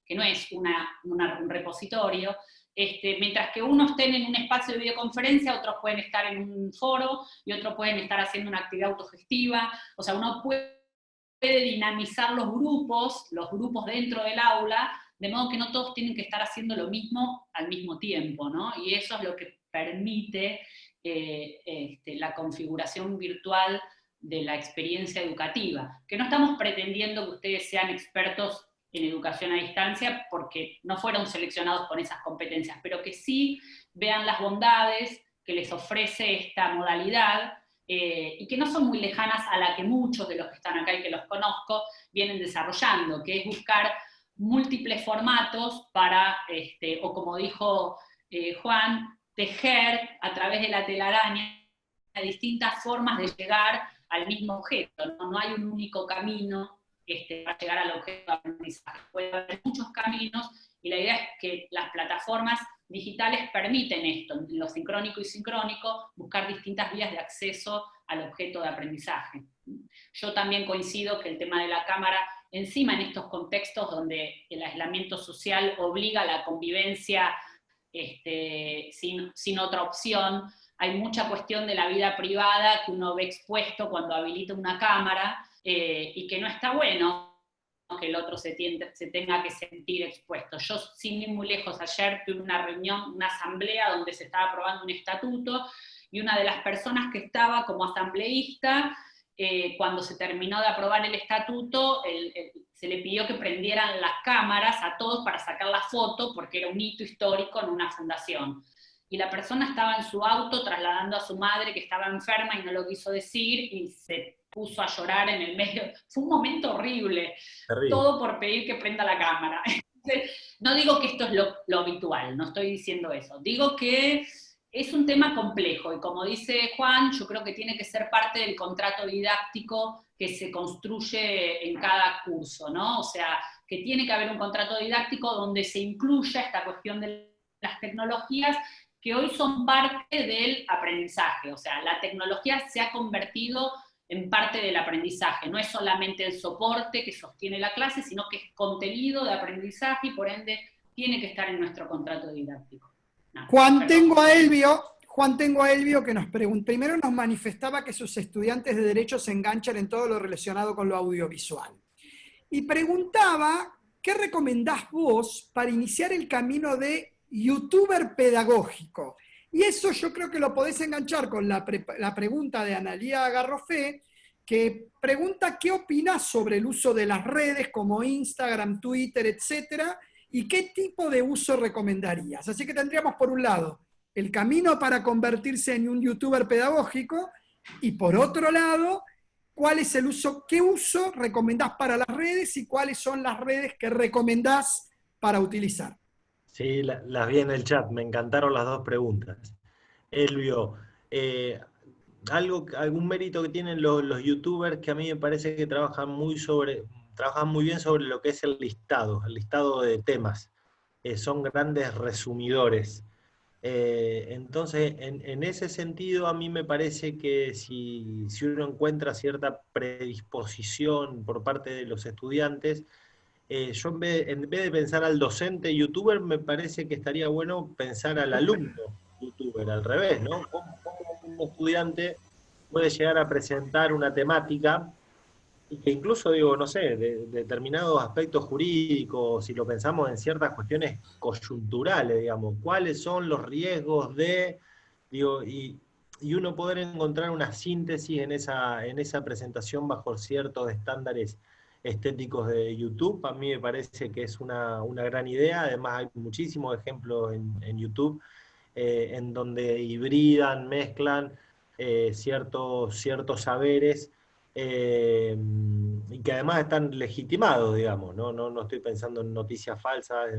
que no es un repositorio, mientras que unos estén en un espacio de videoconferencia, otros pueden estar en un foro, y otros pueden estar haciendo una actividad autogestiva. O sea, uno puede dinamizar los grupos dentro del aula, de modo que no todos tienen que estar haciendo lo mismo al mismo tiempo, ¿no? Y eso es lo que permite la configuración virtual de la experiencia educativa. Que no estamos pretendiendo que ustedes sean expertos en educación a distancia, porque no fueron seleccionados con esas competencias, pero que sí vean las bondades que les ofrece esta modalidad, y que no son muy lejanas a la que muchos de los que están acá y que los conozco vienen desarrollando, que es buscar múltiples formatos para, o como dijo Juan, tejer a través de la telaraña distintas formas de llegar al mismo objeto. No hay un único camino para llegar al objeto de aprendizaje. Puede haber muchos caminos, y la idea es que las plataformas digitales permiten esto, en lo sincrónico y sincrónico, buscar distintas vías de acceso al objeto de aprendizaje. Yo también coincido que el tema de la cámara, encima en estos contextos donde el aislamiento social obliga a la convivencia sin otra opción, hay mucha cuestión de la vida privada que uno ve expuesto cuando habilita una cámara, y que no está bueno que el otro se tenga que sentir expuesto. Yo, sin ir muy lejos, ayer tuve una reunión, una asamblea donde se estaba aprobando un estatuto, y una de las personas que estaba como asambleísta cuando se terminó de aprobar el estatuto, se le pidió que prendieran las cámaras a todos para sacar la foto, porque era un hito histórico en una fundación. Y la persona estaba en su auto trasladando a su madre que estaba enferma y no lo quiso decir, y se puso a llorar en el medio. Fue un momento horrible. Terrible. Todo por pedir que prenda la cámara. No digo que esto es lo habitual, no estoy diciendo eso. Digo que es un tema complejo, y como dice Juan, yo creo que tiene que ser parte del contrato didáctico que se construye en cada curso, ¿no? O sea, que tiene que haber un contrato didáctico donde se incluya esta cuestión de las tecnologías, que hoy son parte del aprendizaje. O sea, la tecnología se ha convertido en parte del aprendizaje, no es solamente el soporte que sostiene la clase, sino que es contenido de aprendizaje, y por ende tiene que estar en nuestro contrato didáctico. No, Juan, tengo a Elvio que primero nos manifestaba que sus estudiantes de Derecho se enganchan en todo lo relacionado con lo audiovisual. Y preguntaba, ¿qué recomendás vos para iniciar el camino de youtuber pedagógico? Y eso yo creo que lo podés enganchar con la pregunta de Analía Garrofé, que pregunta qué opinás sobre el uso de las redes como Instagram, Twitter, etcétera, y qué tipo de uso recomendarías. Así que tendríamos por un lado el camino para convertirse en un youtuber pedagógico, y por otro lado, ¿cuál es el uso, qué uso recomendás para las redes y cuáles son las redes que recomendás para utilizar? Sí, las vi en el chat, me encantaron las dos preguntas. Elvio, algún mérito que tienen los youtubers que a mí me parece que trabajan muy bien sobre lo que es el listado de temas. Son grandes resumidores. Entonces, en ese sentido, a mí me parece que si uno encuentra cierta predisposición por parte de los estudiantes, yo en vez de pensar al docente youtuber, me parece que estaría bueno pensar al alumno youtuber, al revés, ¿no? ¿Cómo un estudiante puede llegar a presentar una temática y que incluso, digo, no sé, de determinados aspectos jurídicos, si lo pensamos en ciertas cuestiones coyunturales, digamos, cuáles son los riesgos digo, y uno poder encontrar una síntesis en esa presentación bajo ciertos estándares estéticos de YouTube, a mí me parece que es una gran idea. Además hay muchísimos ejemplos en YouTube en donde hibridan, mezclan ciertos saberes y que además están legitimados, digamos, no estoy pensando en noticias falsas,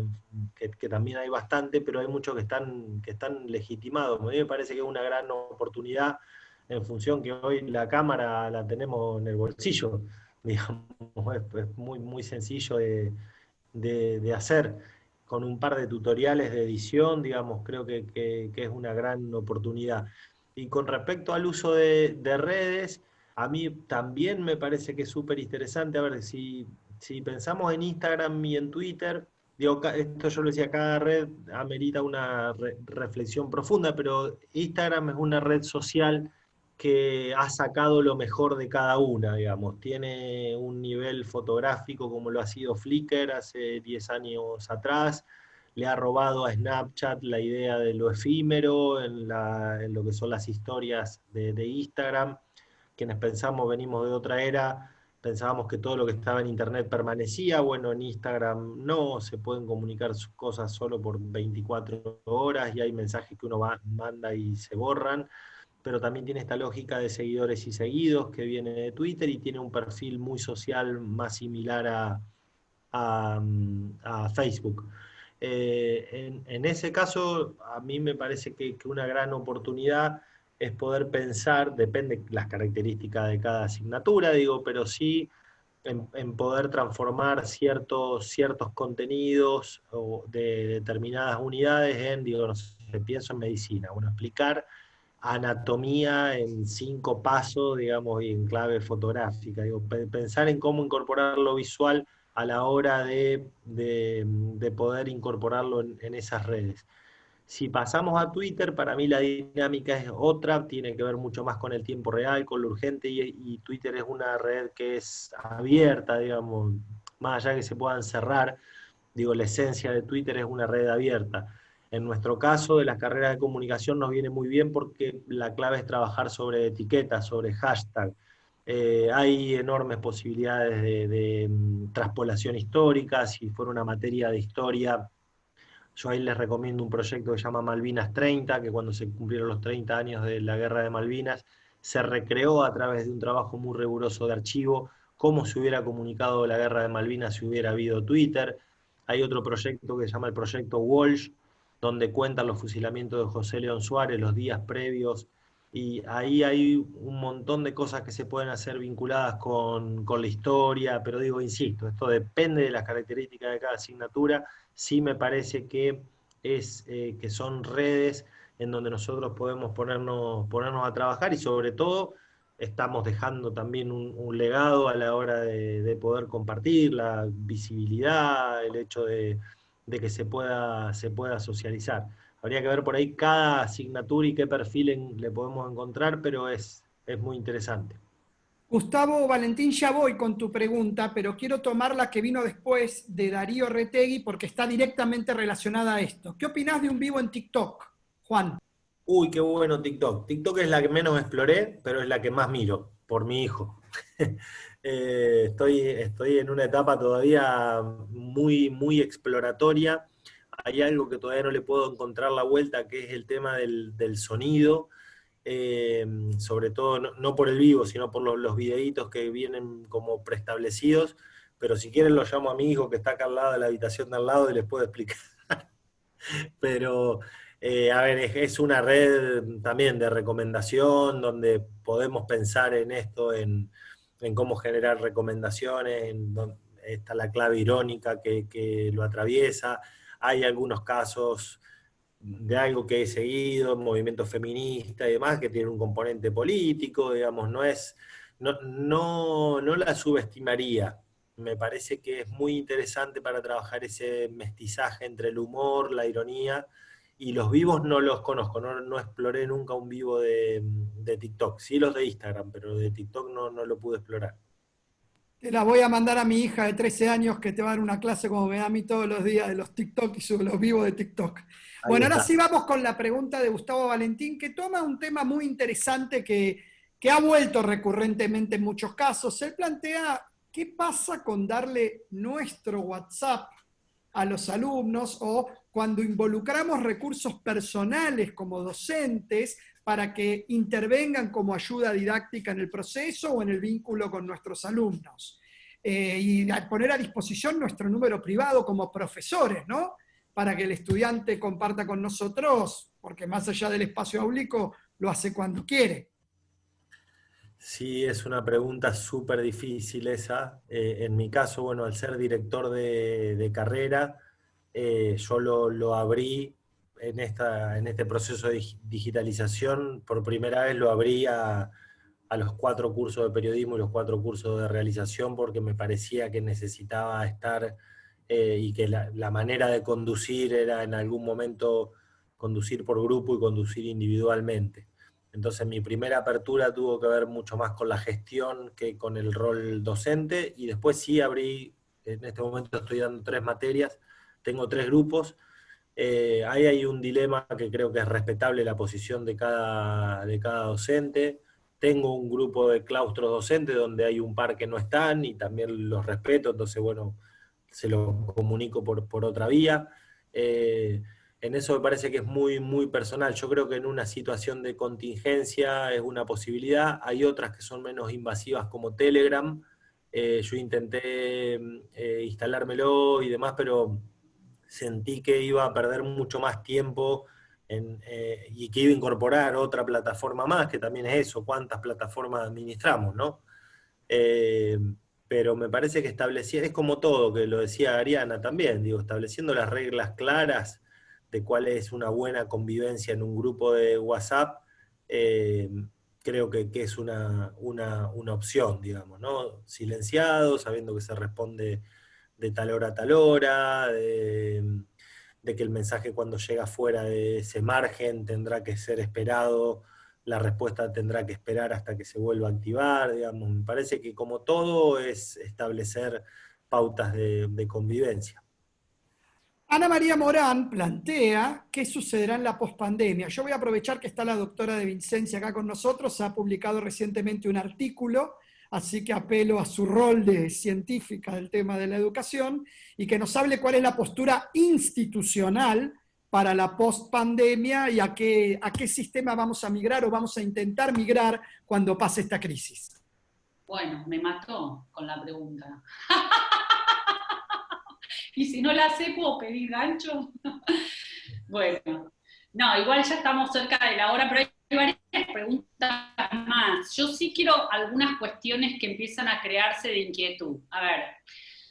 que también hay bastante, pero hay muchos que están legitimados. A mí me parece que es una gran oportunidad, en función que hoy la cámara la tenemos en el bolsillo, digamos, es muy sencillo de hacer. Con un par de tutoriales de edición, digamos, creo que es una gran oportunidad. Y con respecto al uso de redes, a mí también me parece que es súper interesante. A ver, si pensamos en Instagram y en Twitter, digo, esto yo lo decía, cada red amerita una reflexión profunda, pero Instagram es una red social que ha sacado lo mejor de cada una, digamos. Tiene un nivel fotográfico como lo ha sido Flickr hace 10 años atrás. Le ha robado a Snapchat la idea de lo efímero en lo que son las historias de Instagram. Quienes venimos de otra era, pensábamos que todo lo que estaba en Internet permanecía. Bueno, en Instagram no, se pueden comunicar sus cosas solo por 24 horas y hay mensajes que uno manda y se borran. Pero también tiene esta lógica de seguidores y seguidos que viene de Twitter y tiene un perfil muy social más similar a Facebook. En ese caso, a mí me parece que una gran oportunidad es poder pensar, depende de las características de cada asignatura, digo, pero sí en poder transformar ciertos contenidos de determinadas unidades digo, no sé, pienso en medicina, bueno, explicar anatomía en 5 pasos, digamos, y en clave fotográfica. Digo, pensar en cómo incorporar lo visual a la hora de poder incorporarlo en esas redes. Si pasamos a Twitter, para mí la dinámica es otra, tiene que ver mucho más con el tiempo real, con lo urgente, y Twitter es una red que es abierta, digamos, más allá de que se puedan cerrar, digo, la esencia de Twitter es una red abierta. En nuestro caso, de las carreras de comunicación, nos viene muy bien porque la clave es trabajar sobre etiquetas, sobre hashtag. Hay enormes posibilidades de traspolación histórica. Si fuera una materia de historia, yo ahí les recomiendo un proyecto que se llama Malvinas 30, que cuando se cumplieron los 30 años de la Guerra de Malvinas, se recreó a través de un trabajo muy riguroso de archivo cómo se hubiera comunicado la Guerra de Malvinas si hubiera habido Twitter. Hay otro proyecto que se llama el Proyecto Walsh, donde cuentan los fusilamientos de José León Suárez, los días previos, y ahí hay un montón de cosas que se pueden hacer vinculadas con la historia, pero digo, insisto, esto depende de las características de cada asignatura. Sí me parece que, que son redes en donde nosotros podemos ponernos a trabajar, y sobre todo estamos dejando también un legado a la hora de poder compartir la visibilidad, el hecho de que se pueda socializar. Habría que ver por ahí cada asignatura y qué perfil le podemos encontrar, pero es muy interesante. Gustavo Valentín, ya voy con tu pregunta, pero quiero tomar la que vino después de Darío Retegui porque está directamente relacionada a esto. ¿Qué opinás de un vivo en TikTok, Juan? Uy, qué bueno TikTok. TikTok es la que menos exploré, pero es la que más miro, por mi hijo. Estoy en una etapa todavía muy, muy exploratoria. Hay algo que todavía no le puedo encontrar la vuelta, que es el tema del sonido. Sobre todo, no por el vivo, sino por los videitos que vienen como preestablecidos. Pero si quieren lo llamo a mi hijo que está acá al lado de la habitación de al lado y les puedo explicar. Pero, a ver, es una red también de recomendación donde podemos pensar en esto, en cómo generar recomendaciones, está la clave irónica que lo atraviesa. Hay algunos casos de algo que he seguido, movimiento feminista y demás, que tiene un componente político, digamos, no la subestimaría. Me parece que es muy interesante para trabajar ese mestizaje entre el humor, la ironía, y los vivos no los conozco, no exploré nunca un vivo de TikTok, sí los de Instagram, pero de TikTok no lo pude explorar. Te la voy a mandar a mi hija de 13 años que te va a dar una clase como me da a mí todos los días de los TikTok y los vivos de TikTok. Ahí Bueno, ahora está. sí vamos con la pregunta de Gustavo Valentín, que toma un tema muy interesante que ha vuelto recurrentemente en muchos casos. Él plantea, ¿qué pasa con darle nuestro WhatsApp a los alumnos o cuando involucramos recursos personales como docentes para que intervengan como ayuda didáctica en el proceso o en el vínculo con nuestros alumnos? Y poner a disposición nuestro número privado como profesores, ¿no? Para que el estudiante comparta con nosotros, porque más allá del espacio público, lo hace cuando quiere. Sí, es una pregunta súper difícil esa. En mi caso, bueno, al ser director de carrera, yo lo abrí en este proceso de digitalización. Por primera vez lo abrí a los 4 cursos de periodismo y los 4 cursos de realización, porque me parecía que necesitaba estar, y que la manera de conducir era en algún momento conducir por grupo y conducir individualmente. Entonces mi primera apertura tuvo que ver mucho más con la gestión que con el rol docente, y después sí abrí, en este momento estoy dando 3 materias, tengo 3 grupos. Ahí hay un dilema que creo que es respetable la posición de cada docente. Tengo un grupo de claustros docentes donde hay un par que no están y también los respeto, entonces bueno, se lo comunico por otra vía. En eso me parece que es muy, muy personal. Yo creo que en una situación de contingencia es una posibilidad. Hay otras que son menos invasivas como Telegram. Yo intenté instalármelo y demás, pero sentí que iba a perder mucho más tiempo y que iba a incorporar otra plataforma más, que también es eso, cuántas plataformas administramos, ¿no? Pero me parece que es como todo, que lo decía Ariana también, digo, estableciendo las reglas claras de cuál es una buena convivencia en un grupo de WhatsApp, creo que es una opción, digamos, ¿no? Silenciado, sabiendo que se responde de tal hora a tal hora, de que el mensaje cuando llega fuera de ese margen tendrá que ser esperado, la respuesta tendrá que esperar hasta que se vuelva a activar, digamos. Me parece que como todo es establecer pautas de convivencia. Ana María Morán plantea qué sucederá en la pospandemia. Yo voy a aprovechar que está la doctora de Vincencia acá con nosotros, ha publicado recientemente un artículo así que apelo a su rol de científica del tema de la educación y que nos hable cuál es la postura institucional para la post-pandemia y a qué sistema vamos a migrar o vamos a intentar migrar cuando pase esta crisis. Bueno, me mató con la pregunta. Y si no la sé, ¿puedo pedir gancho? Bueno, no, igual ya estamos cerca de la hora, pero hay varias preguntas más. Yo sí quiero algunas cuestiones que empiezan a crearse de inquietud. A ver,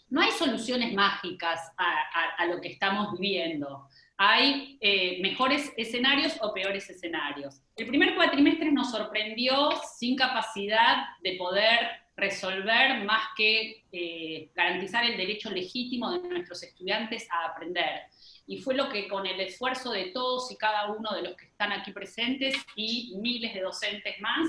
no hay soluciones mágicas a lo que estamos viviendo. Hay mejores escenarios o peores escenarios. El primer cuatrimestre nos sorprendió sin capacidad de poder resolver más que garantizar el derecho legítimo de nuestros estudiantes a aprender. Y fue lo que con el esfuerzo de todos y cada uno de los que están aquí presentes y miles de docentes más,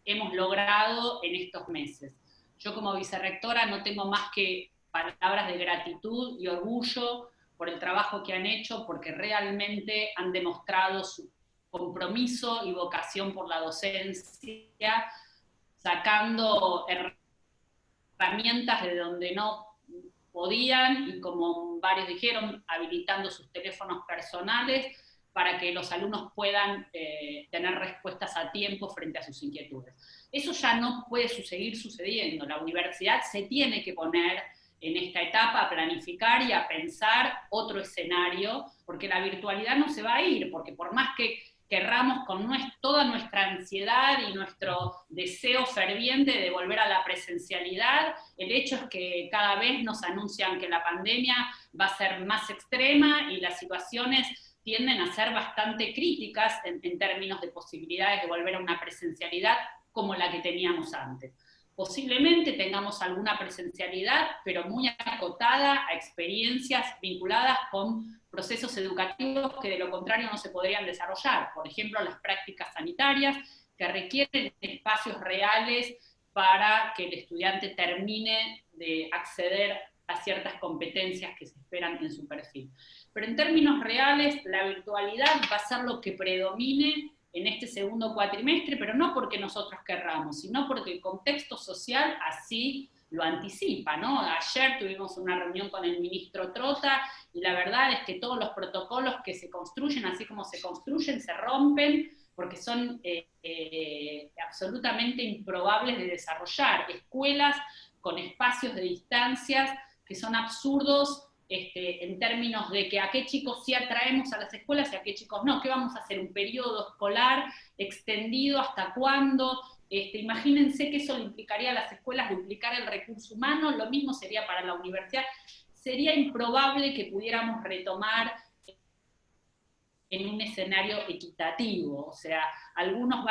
hemos logrado en estos meses. Yo como vicerrectora no tengo más que palabras de gratitud y orgullo por el trabajo que han hecho, porque realmente han demostrado su compromiso y vocación por la docencia, sacando herramientas de donde no podían y, como varios dijeron, habilitando sus teléfonos personales para que los alumnos puedan tener respuestas a tiempo frente a sus inquietudes. Eso ya no puede seguir sucediendo. La universidad se tiene que poner en esta etapa a planificar y a pensar otro escenario, porque la virtualidad no se va a ir, porque por más que querramos con toda nuestra ansiedad y nuestro deseo ferviente de volver a la presencialidad, el hecho es que cada vez nos anuncian que la pandemia va a ser más extrema y las situaciones tienden a ser bastante críticas en términos de posibilidades de volver a una presencialidad como la que teníamos antes. Posiblemente tengamos alguna presencialidad, pero muy acotada a experiencias vinculadas con procesos educativos que de lo contrario no se podrían desarrollar. Por ejemplo, las prácticas sanitarias, que requieren espacios reales para que el estudiante termine de acceder a ciertas competencias que se esperan en su perfil. Pero en términos reales, la virtualidad va a ser lo que predomine en este segundo cuatrimestre, pero no porque nosotros querramos, sino porque el contexto social así lo anticipa, ¿no? Ayer tuvimos una reunión con el ministro Trota y la verdad es que todos los protocolos que se construyen, así como se construyen, se rompen porque son absolutamente improbables de desarrollar. Escuelas con espacios de distancias que son absurdos en términos de que a qué chicos sí atraemos a las escuelas y a qué chicos no. ¿Qué vamos a hacer? ¿Un periodo escolar extendido hasta cuándo? Imagínense que eso le implicaría a las escuelas duplicar el recurso humano, lo mismo sería para la universidad. Sería improbable que pudiéramos retomar en un escenario equitativo, o sea, algunos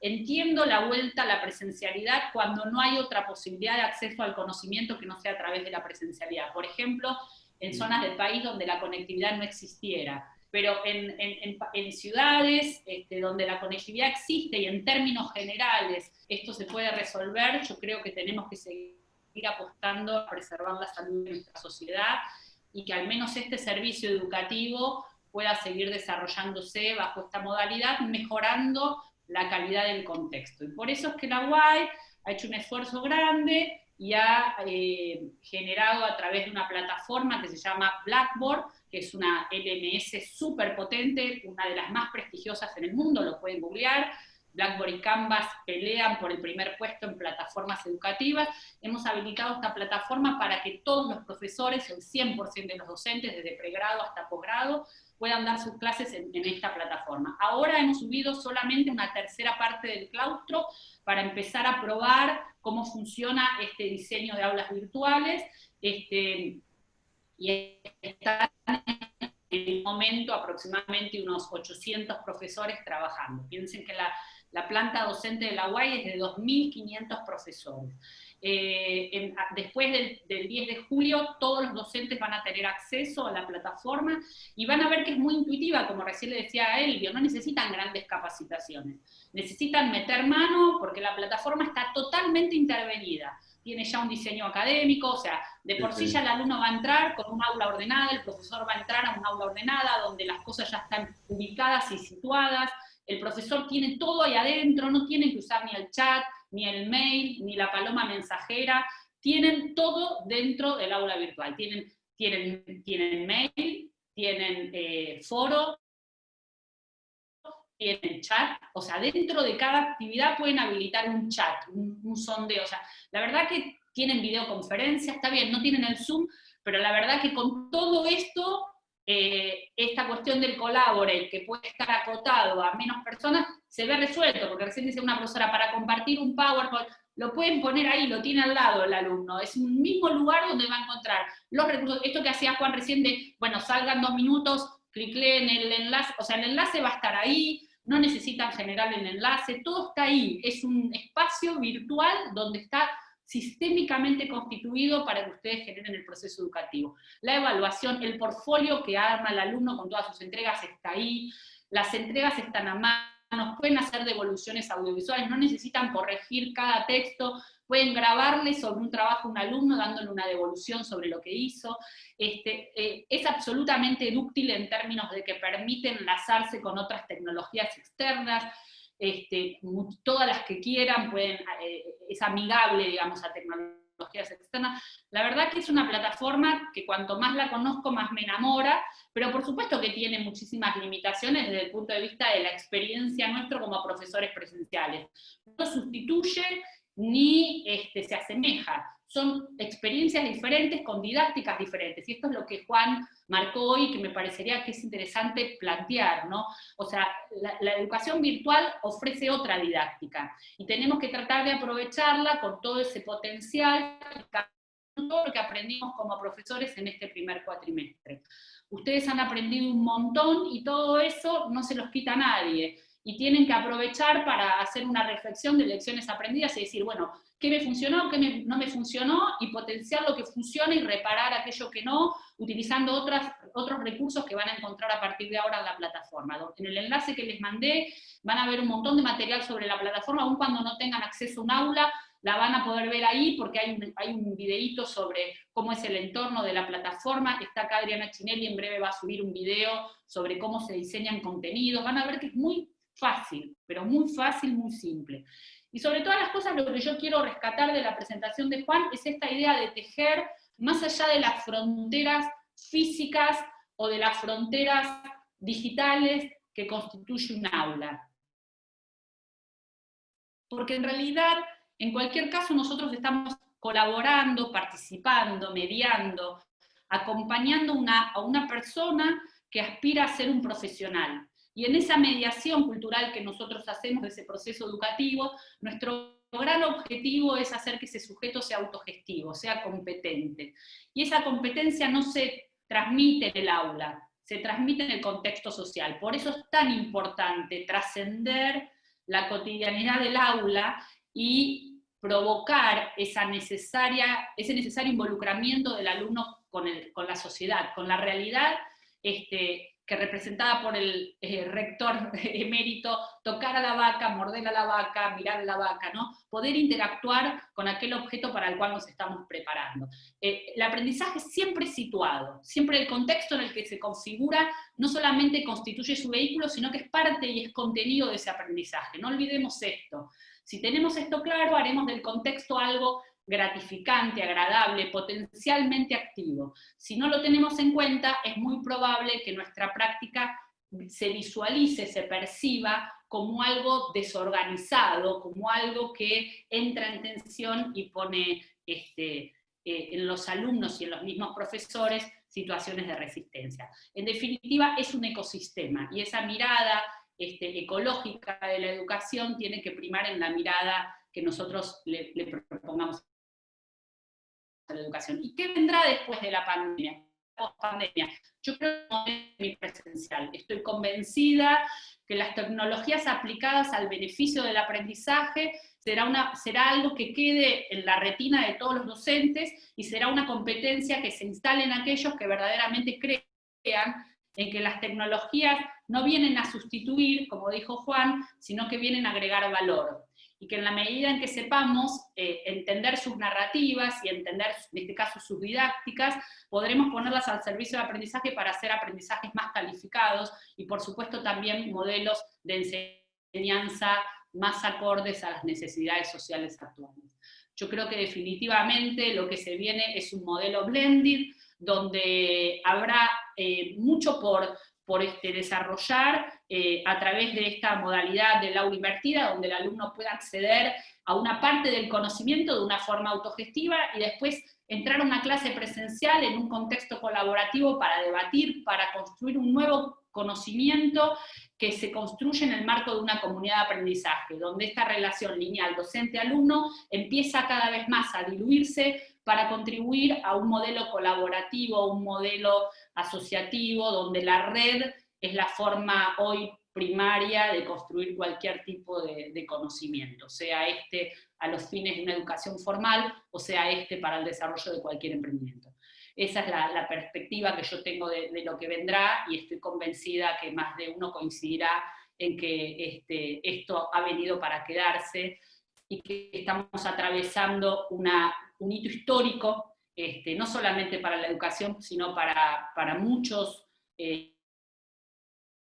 entiendo la vuelta a la presencialidad cuando no hay otra posibilidad de acceso al conocimiento que no sea a través de la presencialidad. Por ejemplo, en zonas del país donde la conectividad no existiera, pero en ciudades donde la conectividad existe y en términos generales esto se puede resolver, yo creo que tenemos que seguir apostando a preservar la salud de nuestra sociedad y que al menos este servicio educativo pueda seguir desarrollándose bajo esta modalidad, mejorando la calidad del contexto. Y por eso es que la UAI ha hecho un esfuerzo grande y ha generado a través de una plataforma que se llama Blackboard, que es una LMS súper potente, una de las más prestigiosas en el mundo, lo pueden googlear. Blackboard y Canvas pelean por el primer puesto en plataformas educativas. Hemos habilitado esta plataforma para que todos los profesores, el 100% de los docentes, desde pregrado hasta posgrado, puedan dar sus clases en esta plataforma. Ahora hemos subido solamente una tercera parte del claustro para empezar a probar cómo funciona este diseño de aulas virtuales, y están en el momento aproximadamente unos 800 profesores trabajando. Piensen que la planta docente de la UAI es de 2.500 profesores. Después del 10 de julio, todos los docentes van a tener acceso a la plataforma y van a ver que es muy intuitiva, como recién le decía a Elvio, no necesitan grandes capacitaciones, necesitan meter mano porque la plataforma está totalmente intervenida. Tiene ya un diseño académico, o sea, de por sí ya el alumno va a entrar con un aula ordenada, el profesor va a entrar a un aula ordenada donde las cosas ya están ubicadas y situadas, el profesor tiene todo ahí adentro, no tiene que usar ni el chat, ni el mail, ni la paloma mensajera, tienen todo dentro del aula virtual. Tienen mail, tienen foro, tienen chat, o sea, dentro de cada actividad pueden habilitar un chat, un sondeo, o sea, la verdad que tienen videoconferencia, está bien, no tienen el Zoom, pero la verdad que con todo esto, esta cuestión del collaborate, que puede estar acotado a menos personas, se ve resuelto, porque recién dice una profesora, para compartir un PowerPoint, lo pueden poner ahí, lo tiene al lado el alumno, es un mismo lugar donde va a encontrar los recursos, esto que hacía Juan recién de, bueno, salgan 2 minutos, cliqueen en el enlace, o sea, el enlace va a estar ahí, no necesitan generar el enlace, todo está ahí, es un espacio virtual donde está sistémicamente constituido para que ustedes generen el proceso educativo. La evaluación, el portfolio que arma el alumno con todas sus entregas está ahí, las entregas están a mano, pueden hacer devoluciones audiovisuales, no necesitan corregir cada texto, pueden grabarle sobre un trabajo a un alumno dándole una devolución sobre lo que hizo. Es absolutamente dúctil en términos de que permite enlazarse con otras tecnologías externas, todas las que quieran, es amigable, digamos, a tecnologías externas. La verdad que es una plataforma que cuanto más la conozco, más me enamora, pero por supuesto que tiene muchísimas limitaciones desde el punto de vista de la experiencia nuestra como profesores presenciales. No sustituye ni se asemeja. Son experiencias diferentes con didácticas diferentes, y esto es lo que Juan marcó hoy, que me parecería que es interesante plantear, ¿no? O sea, la educación virtual ofrece otra didáctica, y tenemos que tratar de aprovecharla con todo ese potencial, todo lo que aprendimos como profesores en este primer cuatrimestre. Ustedes han aprendido un montón, y todo eso no se los quita a nadie, y tienen que aprovechar para hacer una reflexión de lecciones aprendidas y decir, bueno, ¿qué me funcionó, qué no me funcionó? Y potenciar lo que funciona y reparar aquello que no, utilizando otros recursos que van a encontrar a partir de ahora en la plataforma. En el enlace que les mandé van a ver un montón de material sobre la plataforma, aun cuando no tengan acceso a un aula, la van a poder ver ahí porque hay un videíto sobre cómo es el entorno de la plataforma. Está acá Adriana Chinelli, en breve va a subir un video sobre cómo se diseñan contenidos. Van a ver que es muy fácil, pero muy fácil, muy simple. Y sobre todas las cosas, lo que yo quiero rescatar de la presentación de Juan es esta idea de tejer más allá de las fronteras físicas o de las fronteras digitales que constituye un aula. Porque en realidad, en cualquier caso, nosotros estamos colaborando, participando, mediando, acompañando a una persona que aspira a ser un profesional. Y en esa mediación cultural que nosotros hacemos de ese proceso educativo, nuestro gran objetivo es hacer que ese sujeto sea autogestivo, sea competente. Y esa competencia no se transmite en el aula, se transmite en el contexto social. Por eso es tan importante trascender la cotidianidad del aula y provocar ese necesario involucramiento del alumno con la sociedad, con la realidad que representada por el rector emérito, tocar a la vaca, morder a la vaca, mirar a la vaca, ¿no? Poder interactuar con aquel objeto para el cual nos estamos preparando. El aprendizaje siempre situado, siempre el contexto en el que se configura, no solamente constituye su vehículo, sino que es parte y es contenido de ese aprendizaje. No olvidemos esto. Si tenemos esto claro, haremos del contexto algo gratificante, agradable, potencialmente activo. Si no lo tenemos en cuenta, es muy probable que nuestra práctica se visualice, se perciba como algo desorganizado, como algo que entra en tensión y pone en los alumnos y en los mismos profesores situaciones de resistencia. En definitiva, es un ecosistema, y esa mirada ecológica de la educación tiene que primar en la mirada que nosotros le propongamos a la educación. ¿Y qué vendrá después de la pandemia? Post-pandemia. Yo creo que es semipresencial. Estoy convencida que las tecnologías aplicadas al beneficio del aprendizaje será algo que quede en la retina de todos los docentes, y será una competencia que se instale en aquellos que verdaderamente crean en que las tecnologías no vienen a sustituir, como dijo Juan, sino que vienen a agregar valor. Y que en la medida en que sepamos entender sus narrativas y entender, en este caso, sus didácticas, podremos ponerlas al servicio del aprendizaje para hacer aprendizajes más calificados, y por supuesto también modelos de enseñanza enseñanza más acordes a las necesidades sociales actuales. Yo creo que definitivamente lo que se viene es un modelo blended, donde habrá mucho por desarrollar a través de esta modalidad del aula invertida, donde el alumno pueda acceder a una parte del conocimiento de una forma autogestiva y después entrar a una clase presencial en un contexto colaborativo para debatir, para construir un nuevo conocimiento que se construye en el marco de una comunidad de aprendizaje, donde esta relación lineal docente-alumno empieza cada vez más a diluirse para contribuir a un modelo colaborativo, un modelo asociativo, donde la red es la forma hoy primaria de construir cualquier tipo de conocimiento, sea a los fines de una educación formal, o sea para el desarrollo de cualquier emprendimiento. Esa es la perspectiva que yo tengo de lo que vendrá, y estoy convencida que más de uno coincidirá en que esto ha venido para quedarse, y que estamos atravesando un hito histórico, no solamente para la educación, sino para muchos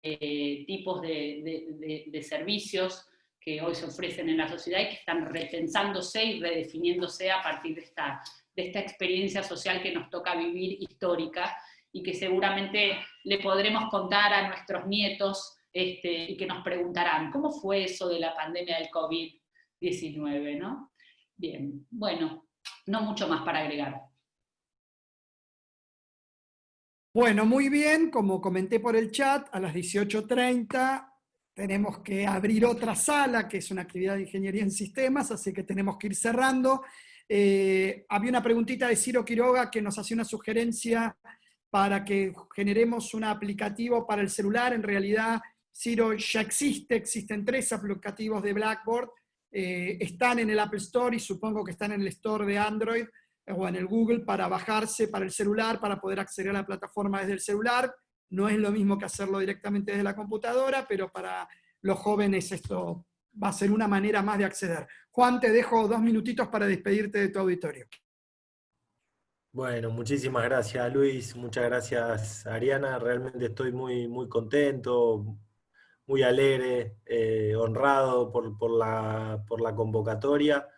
tipos de servicios que hoy se ofrecen en la sociedad y que están repensándose y redefiniéndose a partir de esta experiencia social que nos toca vivir, histórica, y que seguramente le podremos contar a nuestros nietos y que nos preguntarán, ¿cómo fue eso de la pandemia del COVID-19, ¿no? Bien, bueno, no mucho más para agregar. Bueno, muy bien, como comenté por el chat, a las 18:30 tenemos que abrir otra sala, que es una actividad de ingeniería en sistemas, así que tenemos que ir cerrando. Había una preguntita de Ciro Quiroga que nos hacía una sugerencia para que generemos un aplicativo para el celular. En realidad, Ciro, ya existen 3 aplicativos de Blackboard, están en el Apple Store y supongo que están en el Store de Android o en el Google para bajarse para el celular, para poder acceder a la plataforma desde el celular. No es lo mismo que hacerlo directamente desde la computadora, pero para los jóvenes esto va a ser una manera más de acceder. Juan, te dejo 2 minutitos para despedirte de tu auditorio. Bueno, muchísimas gracias Luis, muchas gracias Ariana, realmente estoy muy, muy contento, muy alegre, honrado por la convocatoria.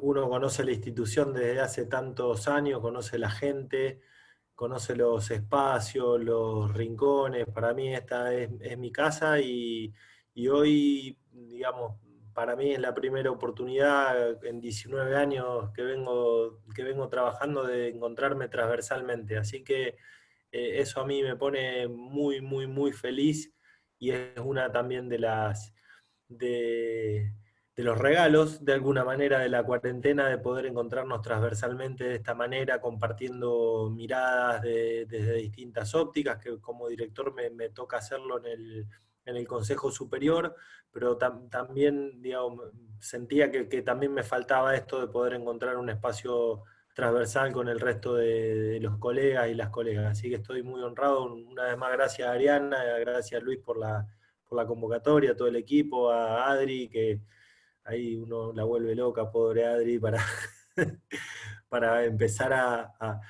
Uno conoce la institución desde hace tantos años, conoce la gente, conoce los espacios, los rincones. Para mí esta es mi casa, y hoy, digamos, para mí es la primera oportunidad en 19 años que vengo trabajando de encontrarme transversalmente. Así que eso a mí me pone muy, muy, muy feliz, y es una también de los regalos, de alguna manera, de la cuarentena, de poder encontrarnos transversalmente de esta manera, compartiendo miradas desde distintas ópticas, que como director me toca hacerlo en el Consejo Superior, pero también, digamos, sentía que también me faltaba esto de poder encontrar un espacio transversal con el resto de los colegas y las colegas. Así que estoy muy honrado. Una vez más, gracias a Ariana, gracias Luis por la convocatoria, a todo el equipo, a Adri, que ahí uno la vuelve loca, pobre Adri, para empezar a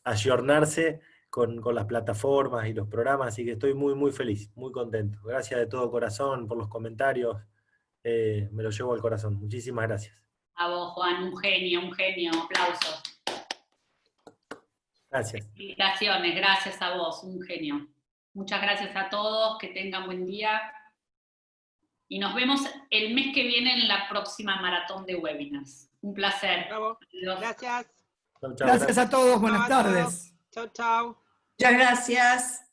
ayornarse con las plataformas y los programas. Así que estoy muy, muy feliz, muy contento. Gracias de todo corazón por los comentarios, me lo llevo al corazón. Muchísimas gracias. A vos, Juan, un genio, aplausos. Gracias. Felicitaciones, gracias a vos, un genio. Muchas gracias a todos, que tengan buen día. Y nos vemos el mes que viene en la próxima maratón de webinars. Un placer. Bravo. Gracias. Gracias a todos, buenas tardes. Chao, chao. Muchas gracias.